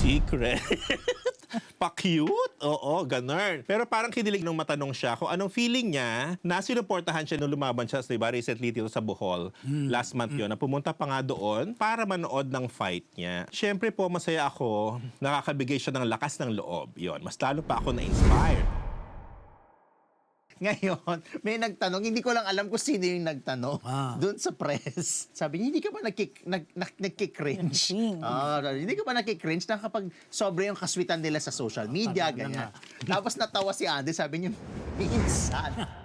Secret. Pa-cute? Oo, ganun. Pero parang kinilig nung matanong siya kung anong feeling niya na sinuportahan siya nung lumaban siya, diba, recently dito sa Bohol. Last month yun, na pumunta pa nga doon para manood ng fight niya. Siyempre po, masaya ako. Nakakabigay siya ng lakas ng loob. Yun, mas lalo pa ako na-inspire. Ngayon, may nagtanong, hindi ko lang alam kung sino yung nagtanong doon sa press. Sabi niya, hindi ka ba nagkikringe? Hindi ka ba nagkikringe na kapag sobre yung kaswitan nila sa social media, ganyan. Tapos natawa si Andy, sabi niya, minsan.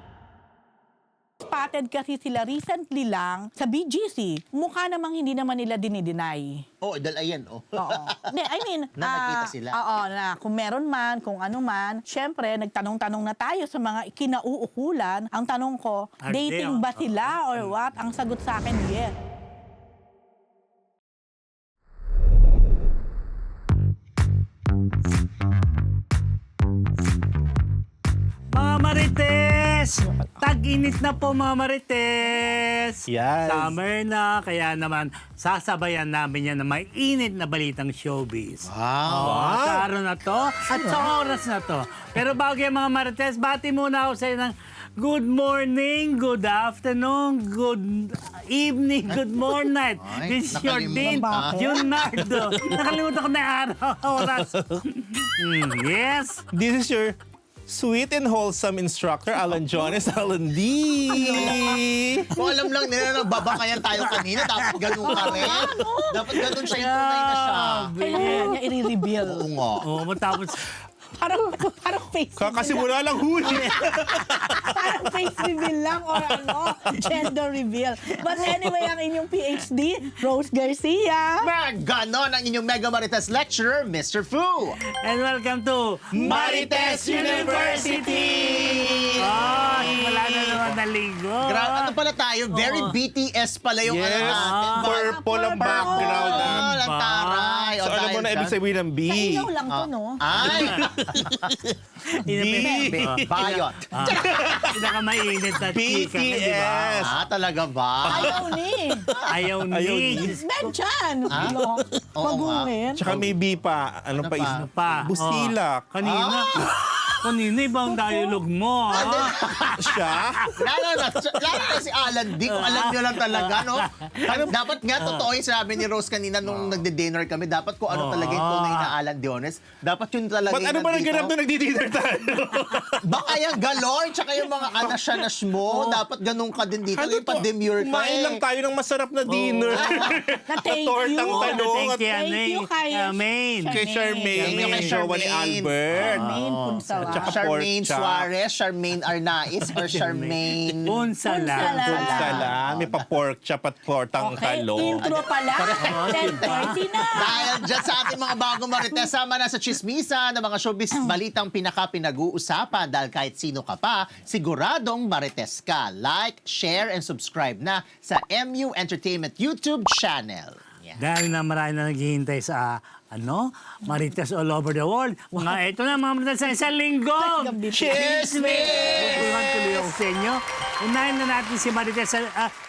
Spotted kasi sila recently lang sa BGC. Mukha namang hindi naman nila dinideny. Oh, dahil ayan, oh. Oo. I mean, Na nakita sila. Oo, na kung meron man, kung ano man. Syempre, nagtanong-tanong na tayo sa mga kinauukulan. Ang tanong ko, dating ba sila or what? Ang sagot sa akin, yes. Mga Marites! Tag-init na po mga Marites! Yes. Summer na, kaya naman sasabayan namin yan na may init na balitang showbiz. Wow. Sa araw na to at sa oras na to. Pero bago yan mga Marites, bati muna ako sa inyo ng good morning, good afternoon, good evening, good morning. Ay, This is your Dean, nakalimutan. Junardo. Nakalimutan ko na yung araw, oras. Yes. This is your sweet and wholesome instructor, Alan Jones, Alan D. Kung alam lang nila, nagbabakayan tayo kanina, dapat ganun ka rin. Dapat ganun siya yung tunay na siya. Kailangan niya i-reveal. Oo nga. Oo, matapos Parang face reveal Kakasimula lang huli. Parang face reveal lang or ano, gender reveal. But anyway, ang inyong PhD, Rose Garcia. Ganon ang inyong Mega Marites lecturer, Mr. Fu. and welcome to Marites University! Wala na naman na linggo. Ano pala tayo? Very BTS pala yung ano Yes. natin. Purple ang background Oh, namin. lang taray. So alam mo na ibig sabihin ng B. Sa ilaw lang to, no? Ay! Bayot. Pinakamainit na chika, di ba? BTS. Talaga ba? Ayaw ni. Ayaw Ayaw ni. ni. Benchan. Oo Pagungin. Tsaka may B pa. Ano pa? pa? Pa. Busilak. Kanina. Kanina ibang dialogue mo, ha? Siya? Lalo na si Alan D. Kung alam nyo lang talaga, no? Dapat nga, totoo yung sabi ni Rose kanina nung nagde-dinner kami, dapat kung ano talaga yung tunay na Alan Diones, dapat yun talaga Ba't ano ba nagganap na nagdi-dinner tayo? Baka yung galore, tsaka yung mga anash mo, dapat ganun ka din dito. Ano Yung pa-demure ka Kumain lang tayo ng masarap na dinner. Na thank Tortang you. talong. Thank you, Thank you kay Maine. Kay Charmaine. Thank you kay Yung jowa ni Charmaine. Albert. Main Punsala. Tsaka Charmaine pork chop. Suarez, Charmaine Arnaiz, or Charmaine... Unsala. Punsala. May pa-pork chop at portang Okay, talong. intro pala. 10:30 na. Dahil dyan sa ating mga bagong Marites, sama na sa chismisa ng mga showbiz balitang pinaka-pinag-uusapan dahil kahit sino ka pa, siguradong Marites ka. Like, share, and subscribe na sa MU Entertainment YouTube channel. Yeah. Dahil na marami na naghihintay sa Marites all over the world. Ito na mga Marites sa isang linggo. Cheers, Tutuhan tuloy ako sa inyo. Unahin na natin si Marites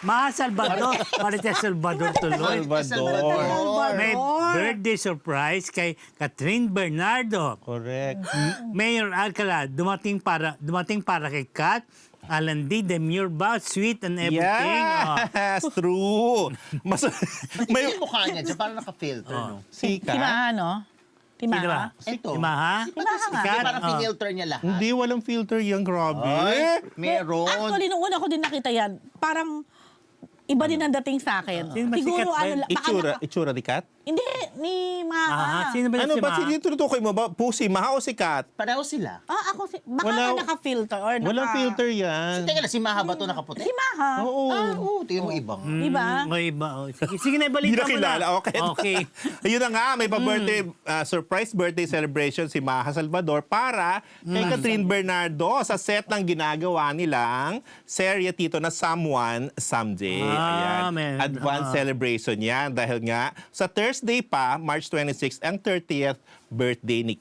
Maha Salvador. Marites Salvador tuloy. Salvador. May birthday surprise kay Catherine Bernardo. Correct. Mayor Alcala, dumating para kay Kat. Alan D, demure ba? Sweet and everything. Yes, true. May mukha niya dyan, parang naka-filter, no? Sikat. Timaha, no? Timaha. Ito. Timaha? Timaha nga. Hindi, parang finilter niya lahat. Hindi, walang filter yan. Grabe. Meron. Actually, nung una ko din nakita yan, parang iba din ang dating sa akin. Sino ba si Siguro, Kat Ben? baka Itsura ni Kat? Hindi, ni Maha. Sino ba Ano si ba? Maha? Sige, tinutukoy mo ba? Pusi, Maha o si Kat? Pareho sila. Ako, baka Wala- nga naka-filter or Walang filter yan. Teka lang, si Maha ba ito nakaputi? Si Maha. Oo. Oo, tingnan mo ibang. Diba? Iba. Sige na, Hindi ibalita na mo na. kilala. Okay. Okay. Ayun na nga, may pa-birthday, surprise birthday celebration si Maha Salvador para kay Catherine Bernardo sa set ng ginagawa nilang serye tito na Someone Someday. Ayan. Man. Advanced celebration yan dahil nga sa Thursday pa, March 26 ang 30th birthday ni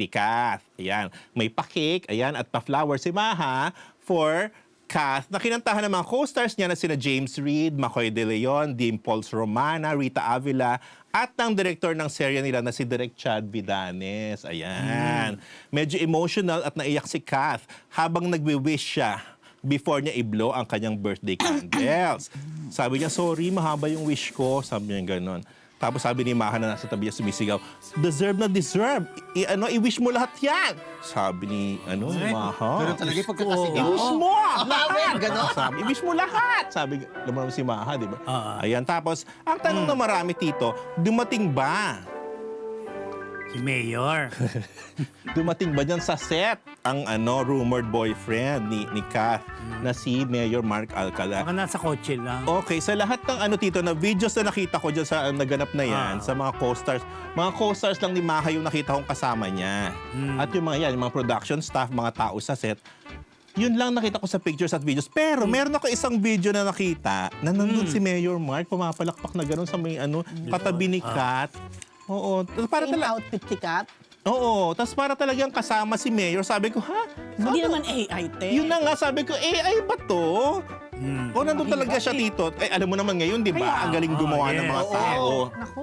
Kath. Ayan. May pa-cake, ayan, at pa-flower si Maha for Kath na kinantahan ng mga co-stars niya na sina James Reid, Macoy De Leon, Dimples Romana, Rita Avila, at ng director ng serye nila na si Direk Chad Vidanes. Ayan. Medyo emotional at naiyak si Kath habang nagwi-wish siya before niya i-blow ang kanyang birthday candles. Sabi niya, sorry, mahaba yung wish ko. Sabi niya gano'n. Tapos sabi ni Maha na nasa tabi niya sumisigaw, deserve na deserve. I-wish mo lahat yan. Sabi ni Maha. Pero talaga yung pagkakasigaw. I-wish mo! Lahat! Ganon. Sabi, i-wish mo lahat! Sabi, alam mo naman si Maha, di ba? Ayan, tapos, ang tanong na marami, Tito, dumating ba? Si Mayor. Dumating ba dyan sa set ang rumored boyfriend ni Kath na si Mayor Mark Alcala? Baka nasa kotse lang. Okay, sa lahat ng Tito, na videos na nakita ko dyan sa naganap na yan, sa mga co-stars lang ni Maha yung nakita kong kasama niya. At yung mga production staff, mga tao sa set, yun lang nakita ko sa pictures at videos. Pero meron ako isang video na nakita na nandun si Mayor Mark, pumapalakpak na gano'n sa may katabi ni Kat. Oo. Para Same talaga. outfit si Kat. Oo. Tapos para talagang kasama si Mayor. Sabi ko, ha? Hindi naman AI, te. Yun na nga, sabi ko, AI ba to? O nandun talaga siya, Tito. Alam mo naman ngayon, di ba? Kaya, Ang galing gumawa ng mga tao. Naku.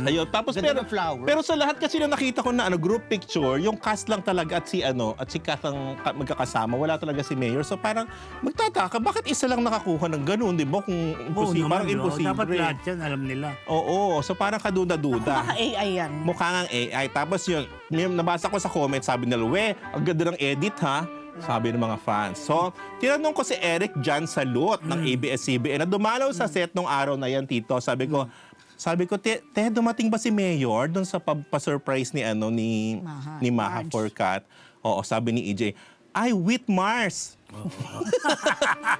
Ayun, tapos Ganda ng flower. pero sa lahat kasi na nakita ko na group picture, yung cast lang talaga at si Kath ang magkakasama, wala talaga si Mayor. So parang magtataka, bakit isa lang nakakuha ng ganun, di ba? Kung imposible, parang imposible. Dapat lahat yan, alam nila. Oo, so parang kaduda-duda. Baka AI yan. Mukha ngang AI. Tapos yun, nabasa ko sa comment, sabi nila, ang ganda ng edit ha. Sabi ng mga fans. So, tinanong ko si Eric Jan Salot ng ABS-CBN na dumalaw sa set nung araw na yan, Tito. Sabi ko, te, dumating ba si Mayor doon sa pa-surprise ni Maha for Kat? Oo, sabi ni EJ, ay, with Mars.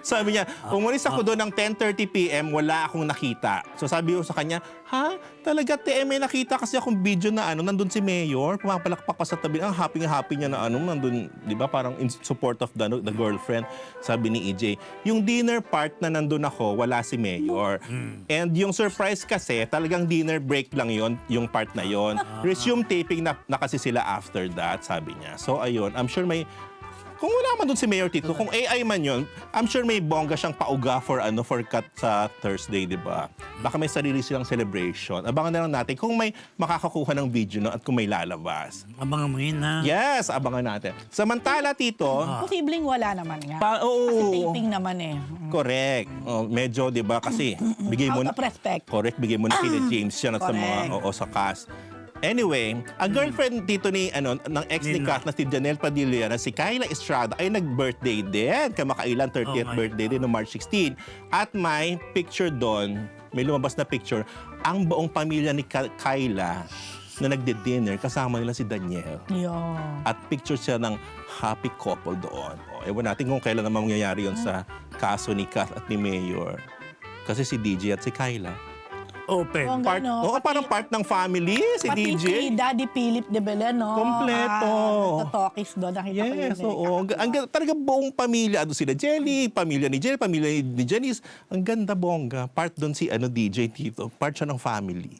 Sabi niya, umalis ako doon ng 10:30 p.m., wala akong nakita. So sabi ko sa kanya, ha? Talaga, may nakita kasi akong video na nandun si Mayor, pumapalakpak pa sa tabi. Ang happy-happy niya na nandun, di ba? Parang in support of the girlfriend. Sabi ni EJ, yung dinner part na nandun ako, wala si Mayor. And yung surprise kasi, talagang dinner break lang yon, yung part na yon. Resume taping na kasi sila after that, sabi niya. So ayun, I'm sure kung wala man doon si Mayor Tito, kung AI man yun, I'm sure may bongga siyang pauga for Kat sa Thursday, di ba? Baka may sarili silang celebration. Abangan na lang natin kung may makakakuha ng video at kung may lalabas. Abangan mo yun, ha? Yes, abangan natin. Samantala, Tito, Posibleng wala naman nga. oo, Kasi taping naman eh. correct. Medyo, di ba, kasi bigay mo na, Out of respect. correct, bigay mo na kina James yan at sa mga, Correct. sa cast. Anyway, ang girlfriend dito ng ex ni Kath na si Janelle Padilla na si Kyla Estrada ay nag-birthday din. Kamakailan, 30th birthday din no March 16. At may picture doon, may lumabas na picture, ang buong pamilya ni Kyla na nagde-dinner, kasama nila si Daniel. Yun. At picture siya ng happy couple doon. Ewan natin kung kailan naman mangyayari yun sa kaso ni Kath at ni Mayor. Kasi si DJ at si Kyla. Open. Kung Part, ano, parang part ng family, si pati DJ. si Daddy Philip de Belen, no? Kompleto. Nagtotokis doon. Nakita ko Yes, yun. oo. Talaga buong pamilya. Ano sila Jelly, pamilya ni Jelly, pamilya ni Janice. Ang ganda, bongga. Part doon si DJ Tito. Part siya ng family.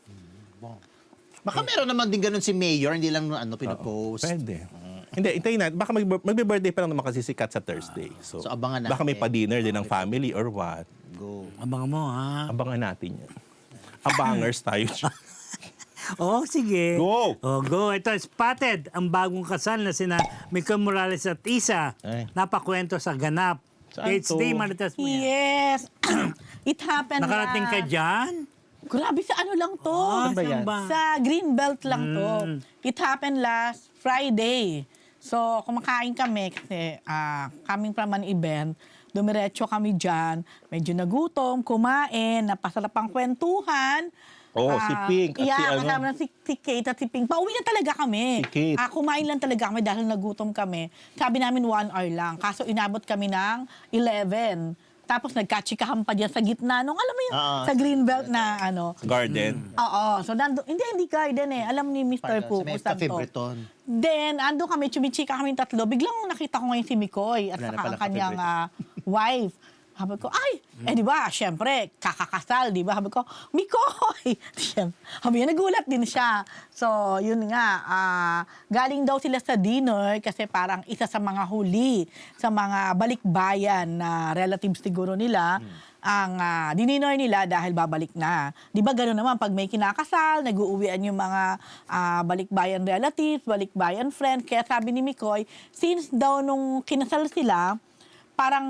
Baka meron naman din ganun si Mayor, hindi lang pinopost. Pwede. Hindi, hintayin natin. Baka magbe-birthday pa lang naman kasi si Kat sa Thursday. So abangan natin. baka may pa-dinner din ng family or what. Go. Abangan mo, ha? Abangan natin yan. Abangers tayo. Oh, sige. Go! Oh, go. Ito, Spotted, ang bagong kasal na sina Mico Morales at Isa. Ay. Napakwento sa ganap. Saan HD, to? Maritas mo yan. Yes. It happened Nakarating ka dyan? Grabe, sa ano lang to? Saan ba yan? Sa Greenbelt lang to. It happened last Friday. So, kumakain kami kasi coming from an event. Dumiretso kami dyan. Medyo nagutom, kumain, napasarap ang kwentuhan. Si Pink at si kasama na si Kate at si Pink. Pauwi na talaga kami. Si Kate. Kumain lang talaga kami dahil nagutom kami. Sabi namin 1 hour lang. Kaso inabot kami ng 11. Tapos nagkatsikahan pa dyan sa gitna nung, alam mo yun, sa Greenbelt na Garden. Oo. So, hindi garden eh. Alam ni Mr. Poo kung saan to. Breton. Then, ando kami, chumichika kami tatlo. Biglang nakita ko ngayon si Mikoy at Wala na saka pala ang kanyang Cafe wife. Sabi ko, ay, di ba, syempre, kakakasal, di ba? Sabi ko, Mikoy! Sabi niya, nagulat din siya. So, yun nga, galing daw sila sa dinner kasi parang isa sa mga huli, sa mga balikbayan na relatives siguro nila, ang dininer nila dahil babalik na. Di ba gano'n naman, pag may kinakasal, nag-uuwian yung mga balikbayan relatives, balikbayan friends. Kaya sabi ni Mikoy, since daw nung kinasal sila, parang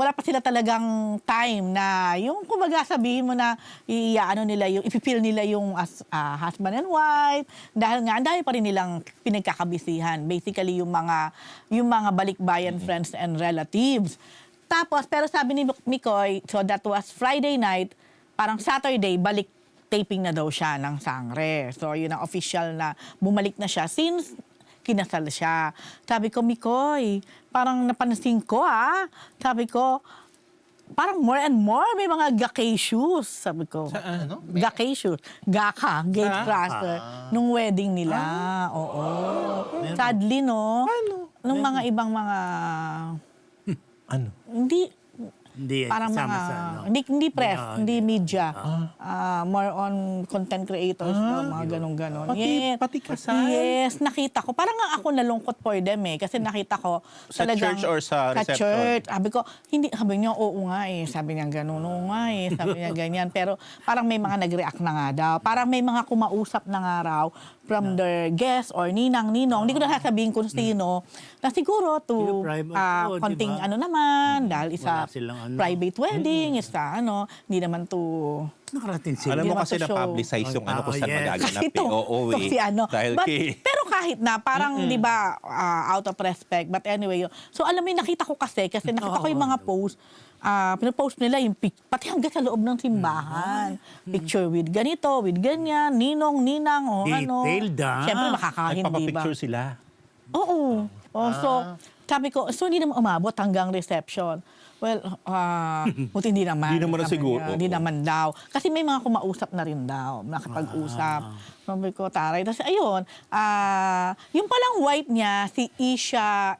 wala pa sila talagang time na yung kumbaga sabihin mo na iaano nila yung ipipil nila yung as husband and wife dahil nga ang dami pa rin nilang pinagkakabisihan, basically yung mga balikbayan friends and relatives. Tapos pero sabi ni Mikoy, so that was Friday night, parang Saturday balik taping na daw siya ng Sangre. So yun ang official na bumalik na siya since kinasal siya. Sabi ko, Mikoy, parang napansin ko Sabi ko, parang more and more may mga gake shoes. Sabi ko. Ano? Gake shoes. Gaka, gate crusher. Nung wedding nila. Oo. Sadly, no? Nung mga ibang mga... Ano? Hindi, Parang sama mga, sa ano. hindi press, hindi media. More on content creators, mga ganun-ganon. Pati kasal? Yes, nakita ko. Parang nga ako nalungkot for them kasi nakita ko Sa talagang... church or sa reception? church. Sabi niya, oo nga Sabi niya ganun, oo nga Sabi niya ganyan. Pero parang may mga nag-react na nga daw. Parang may mga kumausap na nga raw from their guest or ninang-ninong. Hindi ko na sasabihin kung sino. Na siguro to konting diba? ano naman, dahil isa Wala silang ano. private wedding, isa hindi naman to... Nakarating sila. Alam mo naman kasi to show. na-publicize yung ano kung saan Yes. magaganap. Ito, Oo, si ano. Dahil Pero kahit na, parang, di ba, out of respect. But anyway, so alam mo, nakita ko kasi nakita ko yung mga post, pinapost nila yung pati hanggang sa loob ng simbahan. Picture with ganito, with ganyan, ninong, ninang, o ano. Detailed, Siyempre, makakain, di ba? nagpapapicture sila. Oo. So, sabi ko, so hindi naman umabot hanggang reception. Well, buti hindi naman. Hindi naman na Sabi siguro. niya, Hindi naman daw. Kasi may mga kumausap na rin daw, nakapag-usap. Sabi ko, taray. Tapos ayun, yung palang wife niya, si Isa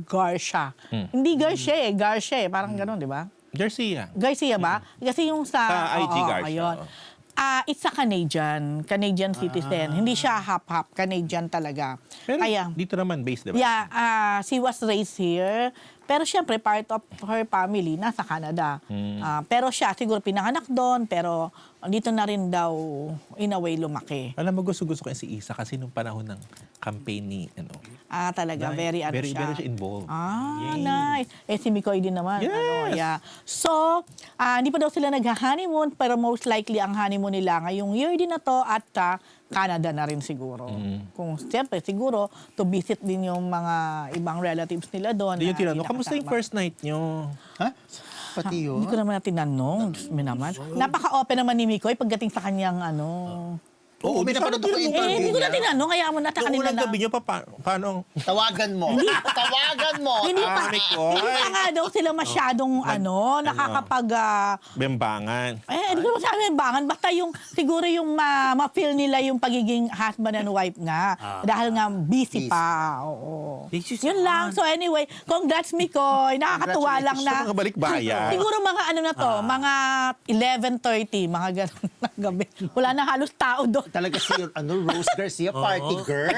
Garcia. Hindi Garcia Garcia parang gano'n, di ba? Garcia ba? Kasi yung Sa IG Garcia, Ayun. oo. It's a Canadian citizen. Hindi siya half-half, Canadian talaga. Pero Kaya, dito naman based, diba? yeah, she was raised here. Pero syempre, part of her family nasa Canada. Pero siya, siguro pinanganak doon, pero dito na rin daw, in a way, lumaki. Alam mo, gusto ko yung si Isa kasi nung panahon ng campaign ni, Talaga, very very siya. involved. Yes. Nice. Si Mikoy din naman. Yes. Yeah. So, hindi pa daw sila nag-honeymoon, pero most likely ang honeymoon nila ngayong year din na to at Canada na rin siguro. Kung siyempre, siguro, to visit din yung mga ibang relatives nila doon. Hindi yung na tinanong, kamusta yung nakasama. first night nyo? Ha? Pati yun? Hindi ko naman na tinanong. Diyos me naman. Napaka-open naman ni Mikoy pagdating sa kanyang Oo, may napanood ako yung interview hindi ko na niya. tinanong. Kaya mo na sa Yung kanila unang na. gabi nyo, paano? Tawagan mo. Tawagan mo. Hindi pa. Mikoy. Hindi pa nga daw sila masyadong nakakapag... Bembangan. Hindi ko naman sabi bangan. Basta yung, siguro yung ma-feel nila yung pagiging husband and wife nga. Dahil nga busy pa. Oo. Busy Yun lang. So anyway, congrats Mikoy. Nakakatuwa lang na. Sa mga balikbayan. Siguro mga ano na to, mga 11:30, mga ganun na gabi. Wala na halos tao doon. Talaga si Rose Garcia, party girl.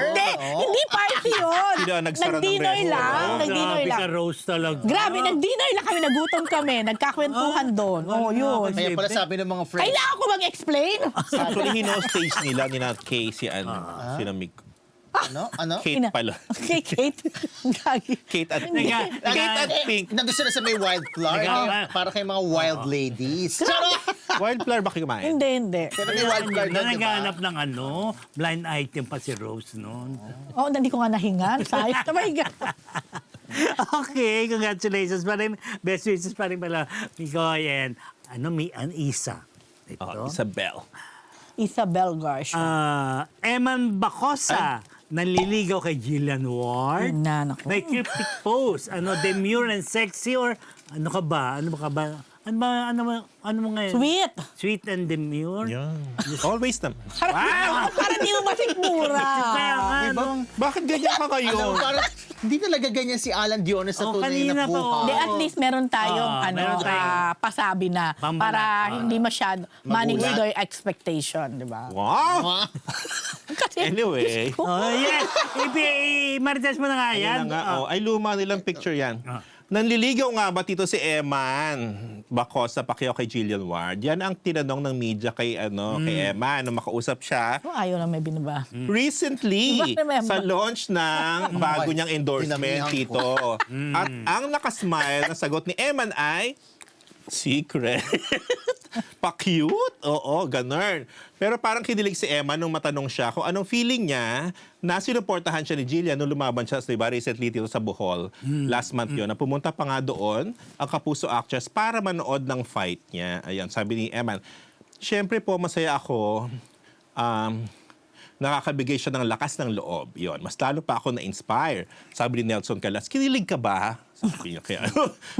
Hindi party yun. Sila ang nagsara ng Nag-dinner restaurant. lang. Nag-dinner Grabe lang. ka, Rose talaga. Grabe, nag-dinner lang kami, nagutom kami, nagkakwentuhan doon. Oo, yun. Kaya pala sabi ng mga friends. Kailangan ko mag-explain? Actually, hino-stage nila ni Kay si Mig. Ano? Kate pala. Kay Kate. Gagi. Kate at Kate at Pink. Nandun sila sa may wildflower. Para kay mga wild ladies. Charot! Wildflower ba kayo kumain? Hindi. Pero may wildflower na, di ba? Naghahanap ng blind item pa si Rose noon. Oh, hindi ko nga nahingan. Sayang. Oh my God. Okay, congratulations pa rin. Best wishes pa rin pala, Mikoy and Isa. Ito. Isabel Garcia. Eman Bacosa, nanliligaw kay Jillian Ward. Naku. May cryptic post. Demure and sexy or ano ka ba? Ano mo ngayon? Sweet. Sweet and demure? Yan. Always naman. Parang di mo masigmura. Kaya nga, Diba? nung... Bakit ganyan ka Alam mo, ngayon? parang hindi talaga ganyan si Alan Diones sa Oh, tunay kanina na pa, buhay. Hindi, at least meron tayong meron tayong pasabi na pambanat. para hindi masyado manage Magulat. their expectation, di ba? Wow! Kasi, Anyway. Oh, yes. Marites mo na nga yan. Yan na nga, oh, ay luma nilang picture yan. Nanliligaw nga ba tito si Eman Bacosa Pacquiao kay Jillian Ward? Yan ang tinanong ng media kay kay Eman nung makausap siya. ayaw na may binaba. Recently, Remember. sa launch ng bago niyang endorsement, Dinamihan ko. Tito. At ang nakasmile na sagot ni Eman ay, secret. Pa-cute? Oo, ganun. Pero parang kinilig si Emma nung matanong siya kung anong feeling niya na sinuportahan siya ni Jillian nung lumaban siya, diba, recently dito sa Bohol. Last month yun. Na pumunta pa nga doon ang Kapuso actress para manood ng fight niya. Ayan, sabi ni Emma, syempre po masaya ako. Nakakabigay siya ng lakas ng loob. Yon, mas lalo pa ako na-inspire. Sabi ni Nelson Calas, kinilig ka ba? Sabi niya, kaya,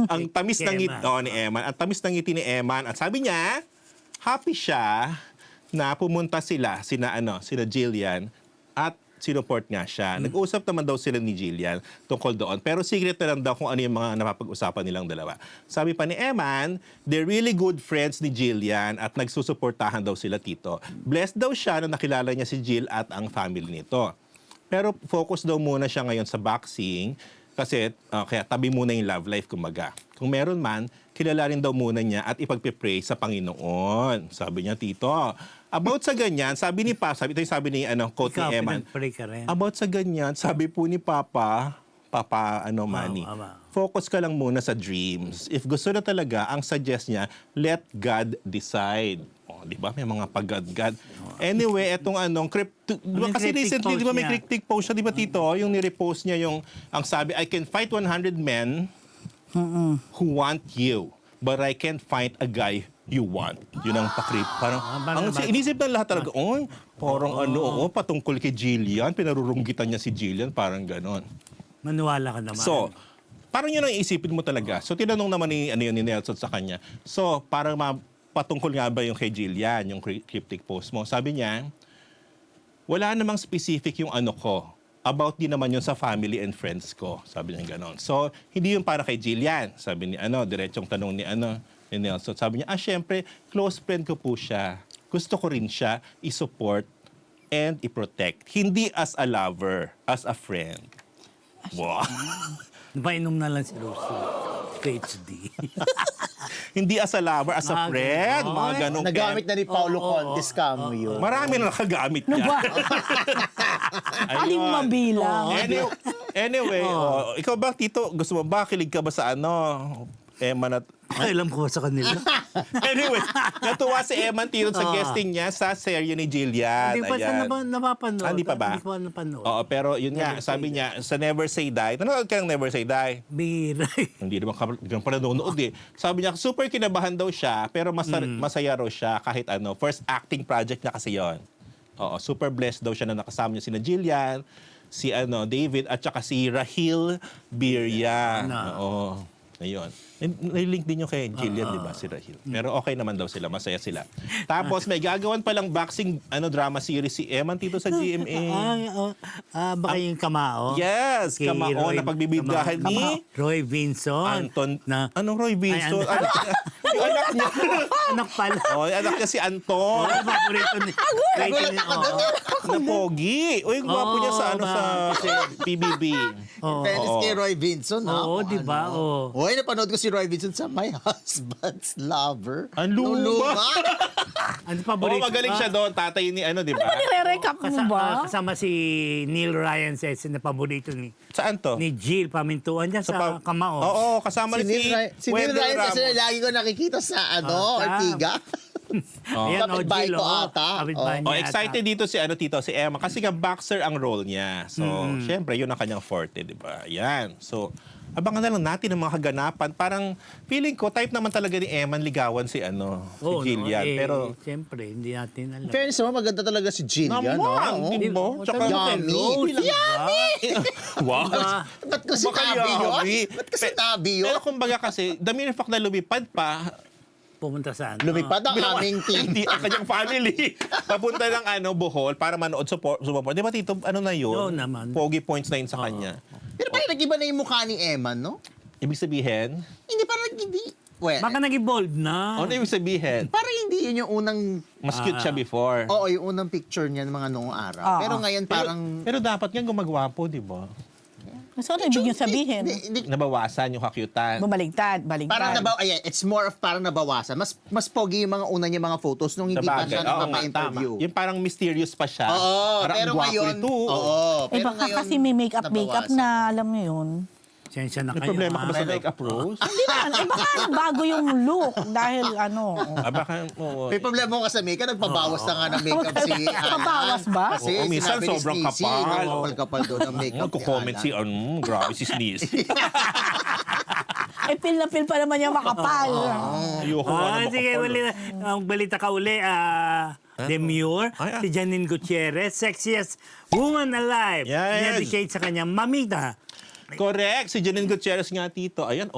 ang tamis ng ngiti ni Eman. Ang tamis ng ngiti ni Eman. At sabi niya, happy siya na pumunta sina Jillian at sinuport nga siya. Nag-usap naman daw sila ni Jillian tungkol doon. Pero secret na lang daw kung ano yung mga napapag-usapan nilang dalawa. Sabi pa ni Eman, they're really good friends ni Jillian at nagsusuportahan daw sila, Tito. Blessed daw siya na nakilala niya si Jill at ang family nito. Pero focus daw muna siya ngayon sa boxing kasi kaya tabi muna yung love life kumbaga. Kung meron man, kilalanin daw muna niya at ipagpipray sa Panginoon. Sabi niya, Tito. About sa ganyan, sabi ni quote Ikaw, ni Eman. pinag-pray ka rin. About sa ganyan, sabi po ni Papa Manny, Ama. focus ka lang muna sa dreams. If gusto na talaga, ang suggest niya, let God decide. Oh, di ba? May mga pag-God. Anyway, etong kasi cryptic recently, post di ba may niya? cryptic post siya, di ba, Tito? Yung nirepost niya ang sabi, I can fight 100 men who want you, but I can't find a guy you want. Yun ang pakrip. Parang, inisip ng lahat talaga, patungkol kay Jillian, pinarurunggitan niya si Jillian, parang ganon. Maniwala ka naman. So, parang yun ang iisipin mo talaga. So, tinanong naman ni Nelson sa kanya. So, parang patungkol nga ba yung kay Jillian, yung cryptic post mo? Sabi niya, wala namang specific yung ko. About din naman yun sa family and friends ko. Sabi niya ganon. So, hindi yun para kay Jillian. Sabi ni diretsong tanong ni Nelson. Sabi niya, syempre, close friend ko po siya. Gusto ko rin siya i-support and i-protect. Hindi as a lover, as a friend. Wow. Napainom na lang si Rosie. PhD. Hindi as a lover, as a friend. Mga ganong Nagamit na ni Paulo Contes kamo yun. Marami na nakagamit Ano niya. ba? Aling Ayun. mabilang. Anyway, ikaw ba, Tito, gusto mo ba, kilig ka ba sa Eman at... Alam ko sa kanila. Anyway, natuwa si Eman, Tito, sa guesting niya sa serye ni Jillian. Hindi pa siya napapanood. Hindi pa ba? Hindi pa napanood. Oo, pero yun nga, sabi niya, sa Never Say Die, nanonood ka ng Never Say Die? Bira. Hindi naman pa nanonood eh. Sabi niya, super kinabahan daw siya, pero masaya raw siya kahit first acting project niya kasi yon. Oo, super blessed daw siya na nakasama niya sina Jillian, si David, at saka si Rahil Birya. Oo, ayun. Nilink din yung kay Jillian, di ba, si Rahil. Pero okay naman daw sila, masaya sila. Tapos may gagawan palang boxing drama series si Eman, Tito, sa GMA. Baka yung Kamao. Yes, Kay Kamao Roy- na pagbibigdahan ni Roy Vinson. Anton. Na, Anong Roy Vinson? Ay, Yung anak niya. anak pala. Oh, yung anak niya si Anton. Paborito ni. Na pogi. Uy, gwapo niya sa PBB. Fairness kay Roy Vinson, ha? Oo, di ba? Oo. Hoy, napanood ko si Roy Vinson sa My Husband's Lover. Ang luma. Ano Oo, paborito? magaling siya doon. Tatay ni di ba? Nire-recap mo ba? Kasama si Neil Ryan Session na paborito Saan to? ni Jill Pamintuan dyan sa Kamao. Oo, kasama Si ni Neil Ryan kasi lagi ko nakikita sa Ortiga. Ayan, Kapitbahay Jill, ko oo. ata. Kapitbahay niya excited ata. dito Tito, si Emma. Kasi nga boxer ang role niya. So, syempre, yun ang kanyang forte, di ba? Yan. So, abangan na lang natin ang mga kaganapan. Parang, feeling ko, type naman talaga ni Eman ligawan si Oo, Jillian. no? Pero, Siyempre, hindi natin alam. Fairness naman, maganda talaga si Jillian, no? hindi mo. Tsaka, Yummy. wow. Ba't ko Baka sinabi yun? yummy. Ba't ko sinabi yun? Pero kumbaga kasi, the mere fact na lumipad pa, Pumunta saan? Lumipad ang aming team. Hindi ang kanyang family. Papunta ng Bohol para manood support. Di ba, Tito, ano na yun? Oo naman. Pogi points na yun sa kanya. Pero parang nag-iba na yung mukha ni Emma, no? Ibig sabihin? Hindi, parang hindi. Well, Baka nag-evolve na. Ano ibig sabihin? parang hindi yun yung unang... Mas cute siya before. Oo, yung unang picture niya ng mga noong araw. Pero ngayon parang... Pero dapat nga gumagwapo, di ba? So, ano ibig yung sabihin? Nabawasan yung kakyutan. Bumaligtad, Parang baligtad. it's more of parang nabawasan. Mas pogi yung mga una niya mga photos nung hindi pa Sabagay. siya Oo nga, nagpapa-interview. tama. Yung parang mysterious pa siya. Oo, Parang pero ang gwapo ngayon... nito. Oo, Eh pero baka ngayon, kasi may makeup nabawasan. na, alam mo yun. Sensya na May kayo. problema ka ba ha? sa makeup, Rose? Hindi naman, eh baka bago yung look dahil ano. Baka, oo. May problema ko sa makeup, nagpabawas na nga ng makeup si Ana. Nagpabawas ba? Kasi Oo, minsan sinabi ni sobrang Sneezy, kapal. kapal daw ng makeup ni Nagko-comment Ana. si, grabe si Sneeze. Eh, feel na feel pa naman yung makapal. Ayoko Ah, nga sige, ang balita ka uli, Demure, Ay, si Janine Gutierrez, sexiest woman alive. Yes. Dedicate sa kanyang mamita. Correct. Si Janine Gutierrez nga, Tito. Ayan,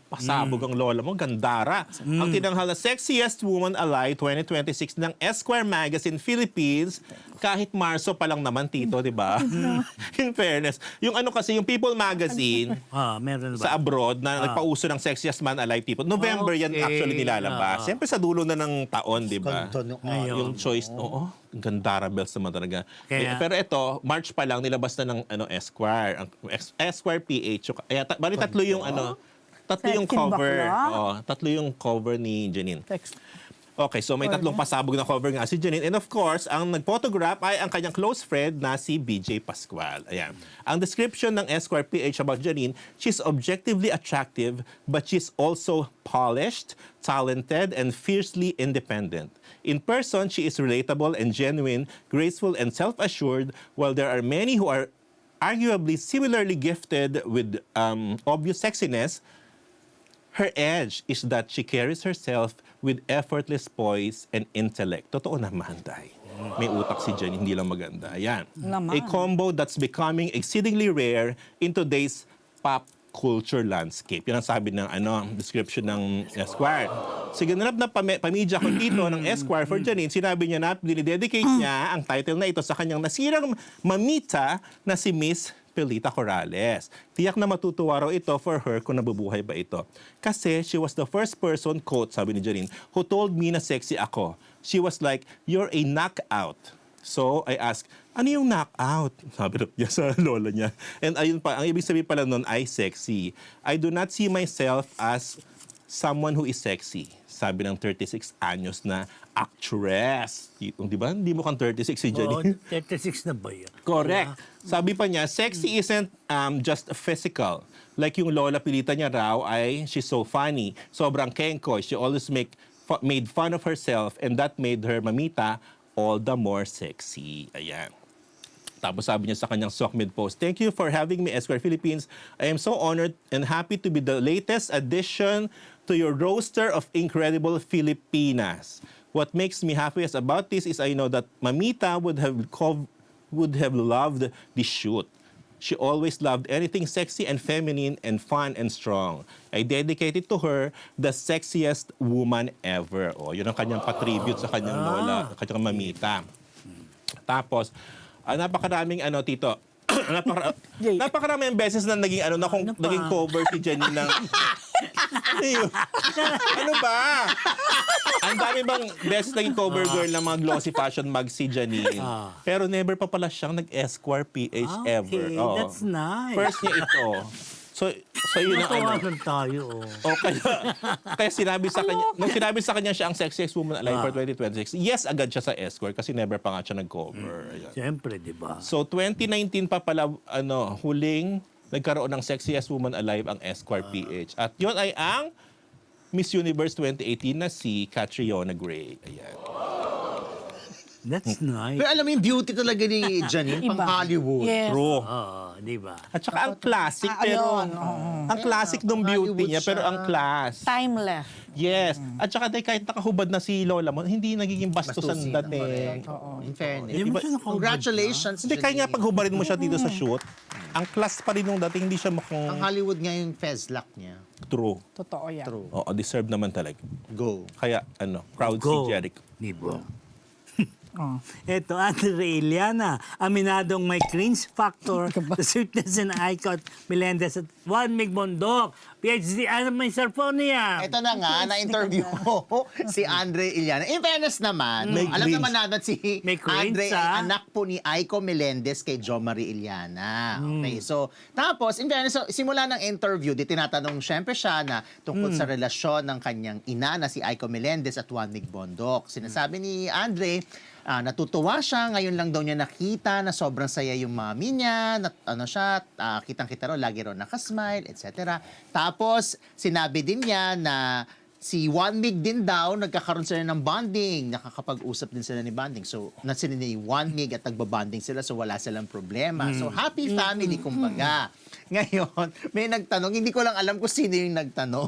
pasabog ang lola mo. Gandara. Ang tinanghal na Sexiest Woman Alive 2026 ng Esquire Magazine Philippines. Kahit Marso pa lang naman, Tito, di ba? In fairness. Yung ano kasi, yung People Magazine Meron sa ba? abroad na nagpauso ng Sexiest Man Alive, Tito. November yan Okay. actually nilalabas. Siyempre sa dulo na ng taon, di ba? Ganda nung Ngayon. Yung choice, oo. Gandara bells naman talaga. Kaya- Pero ito, March pa lang nilabas na ng Esquire. Esquire PH. Bali tatlo yung tatlo yung Sexy cover. bakla. Oo, tatlo yung cover ni Janine. Text. Okay, so may tatlong pasabog na cover nga si Janine. And of course, ang nag-photograph ay ang kanyang close friend na si BJ Pascual. Ayan. Ang description ng Esquire PH about Janine, she's objectively attractive, but she's also polished, talented, and fiercely independent. In person, she is relatable and genuine, graceful and self-assured, while there are many who are arguably similarly gifted with obvious sexiness. Her edge is that she carries herself with effortless poise and intellect. Totoo naman, Day. May utak si Jen, hindi lang maganda. Ayan. Naman. A combo that's becoming exceedingly rare in today's pop culture landscape. Yan ang sabi ng description ng Esquire. Sa ganap na pamidya ko dito ng Esquire for Janine, sinabi niya na dinidedicate niya ang title na ito sa kanyang nasirang mamita na si Miss Pelita Corrales. Tiyak na matutuwa raw ito for her kung nabubuhay ba ito. Kasi she was the first person, quote, sabi ni Janine, who told me na sexy ako. She was like, you're a knockout. So I asked, ano yung knockout? Sabi niya sa lola niya. And ayun pa, ang ibig sabihin pala nun ay sexy. I do not see myself as someone who is sexy. Sabi ng 36 anyos na actress. Di ba? Hindi mo kang 36 si Oo, Janine. 36 na ba yun? Correct. Sabi pa niya, sexy isn't just physical. Like yung lola pilita niya raw ay she's so funny. Sobrang kengkoy. She always made fun of herself and that made her mamita all the more sexy. Ayan. Tapos sabi niya sa kanyang Sokmed post, thank you for having me, Esquire Philippines. I am so honored and happy to be the latest addition to your roster of incredible Filipinas. What makes me happiest about this is I know that Mamita would have loved the shoot. She always loved anything sexy and feminine and fun and strong. I dedicated to her the sexiest woman ever. Oh, yun ang kanyang patribute sa kanyang lola, kanyang mamita. Tapos, napakaraming Tito. Napakaraming beses na naging naging cover si Jenny ng ano ba? Ang dami bang beses naging cover girl ng mga glossy fashion mag si Janine. Pero never pa pala siyang nag-Esquire PH ever. Okay, Oo. that's nice. First niya ito. So yun ang Natawanan tayo. kaya sinabi sa kanya, nung sinabi sa kanya siya ang sexiest woman alive for 2026, yes agad siya sa Esquire kasi never pa nga siya nag-cover. Ayan. Siyempre, di ba? So 2019 pa pala huling nagkaroon ng sexiest woman alive ang Esquire PH. At yun ay ang Miss Universe 2018 na si Catriona Gray. Ayan. That's nice. Pero alam mo yung beauty talaga ni Janine, pang Iba. Hollywood. Yes. True. Oo, di ba? At saka ang classic, pero ayun, oo. ang classic ng beauty Hollywood niya, pero siya. ang class. Timeless. Yes. At saka kahit nakahubad na si Lola mo, hindi nagiging bastos ang Bastusin, dating. In fairness. Hindi mo siya nakahubad Congratulations, Hindi, kaya nga Janine. paghubarin mo siya dito sa shoot, ang class pa rin nung dating, hindi siya Ang mukhang Hollywood nga yung Fezlak niya. true. Totoo yan. True. Oo, deserve naman talaga. Go. Kaya, proud si Go. Jericho. Di ba? Oh. Ito, Andre Iliana, aminadong may cringe factor sa sweetness and icon Melendez at Juan Mig Bondok. PhD, ano may cellphone niya? Ito na nga, na-interview ko si Andre Iliana. In fairness naman, May alam cringe. naman natin si May cringe, Andre ay ah. anak po ni Aiko Melendez kay Jo Marie Iliana. Okay, so, tapos, in fairness, so, simula ng interview, di tinatanong syempre siya na tungkol sa relasyon ng kanyang ina na si Aiko Melendez at Juan Mig Bondok. Sinasabi ni Andre, natutuwa siya, ngayon lang daw niya nakita na sobrang saya yung mami niya, na, kitang-kita raw, lagi raw nakasmile, etc. Tapos, sinabi din niya na si Juan Mig din daw, nagkakaroon sila ng bonding, nakakapag-usap din sila ni bonding. So, sila ni Juan Mig at nagbabonding sila, so wala silang problema. So, happy family, kumbaga. Ngayon, may nagtanong, hindi ko lang alam kung sino yung nagtanong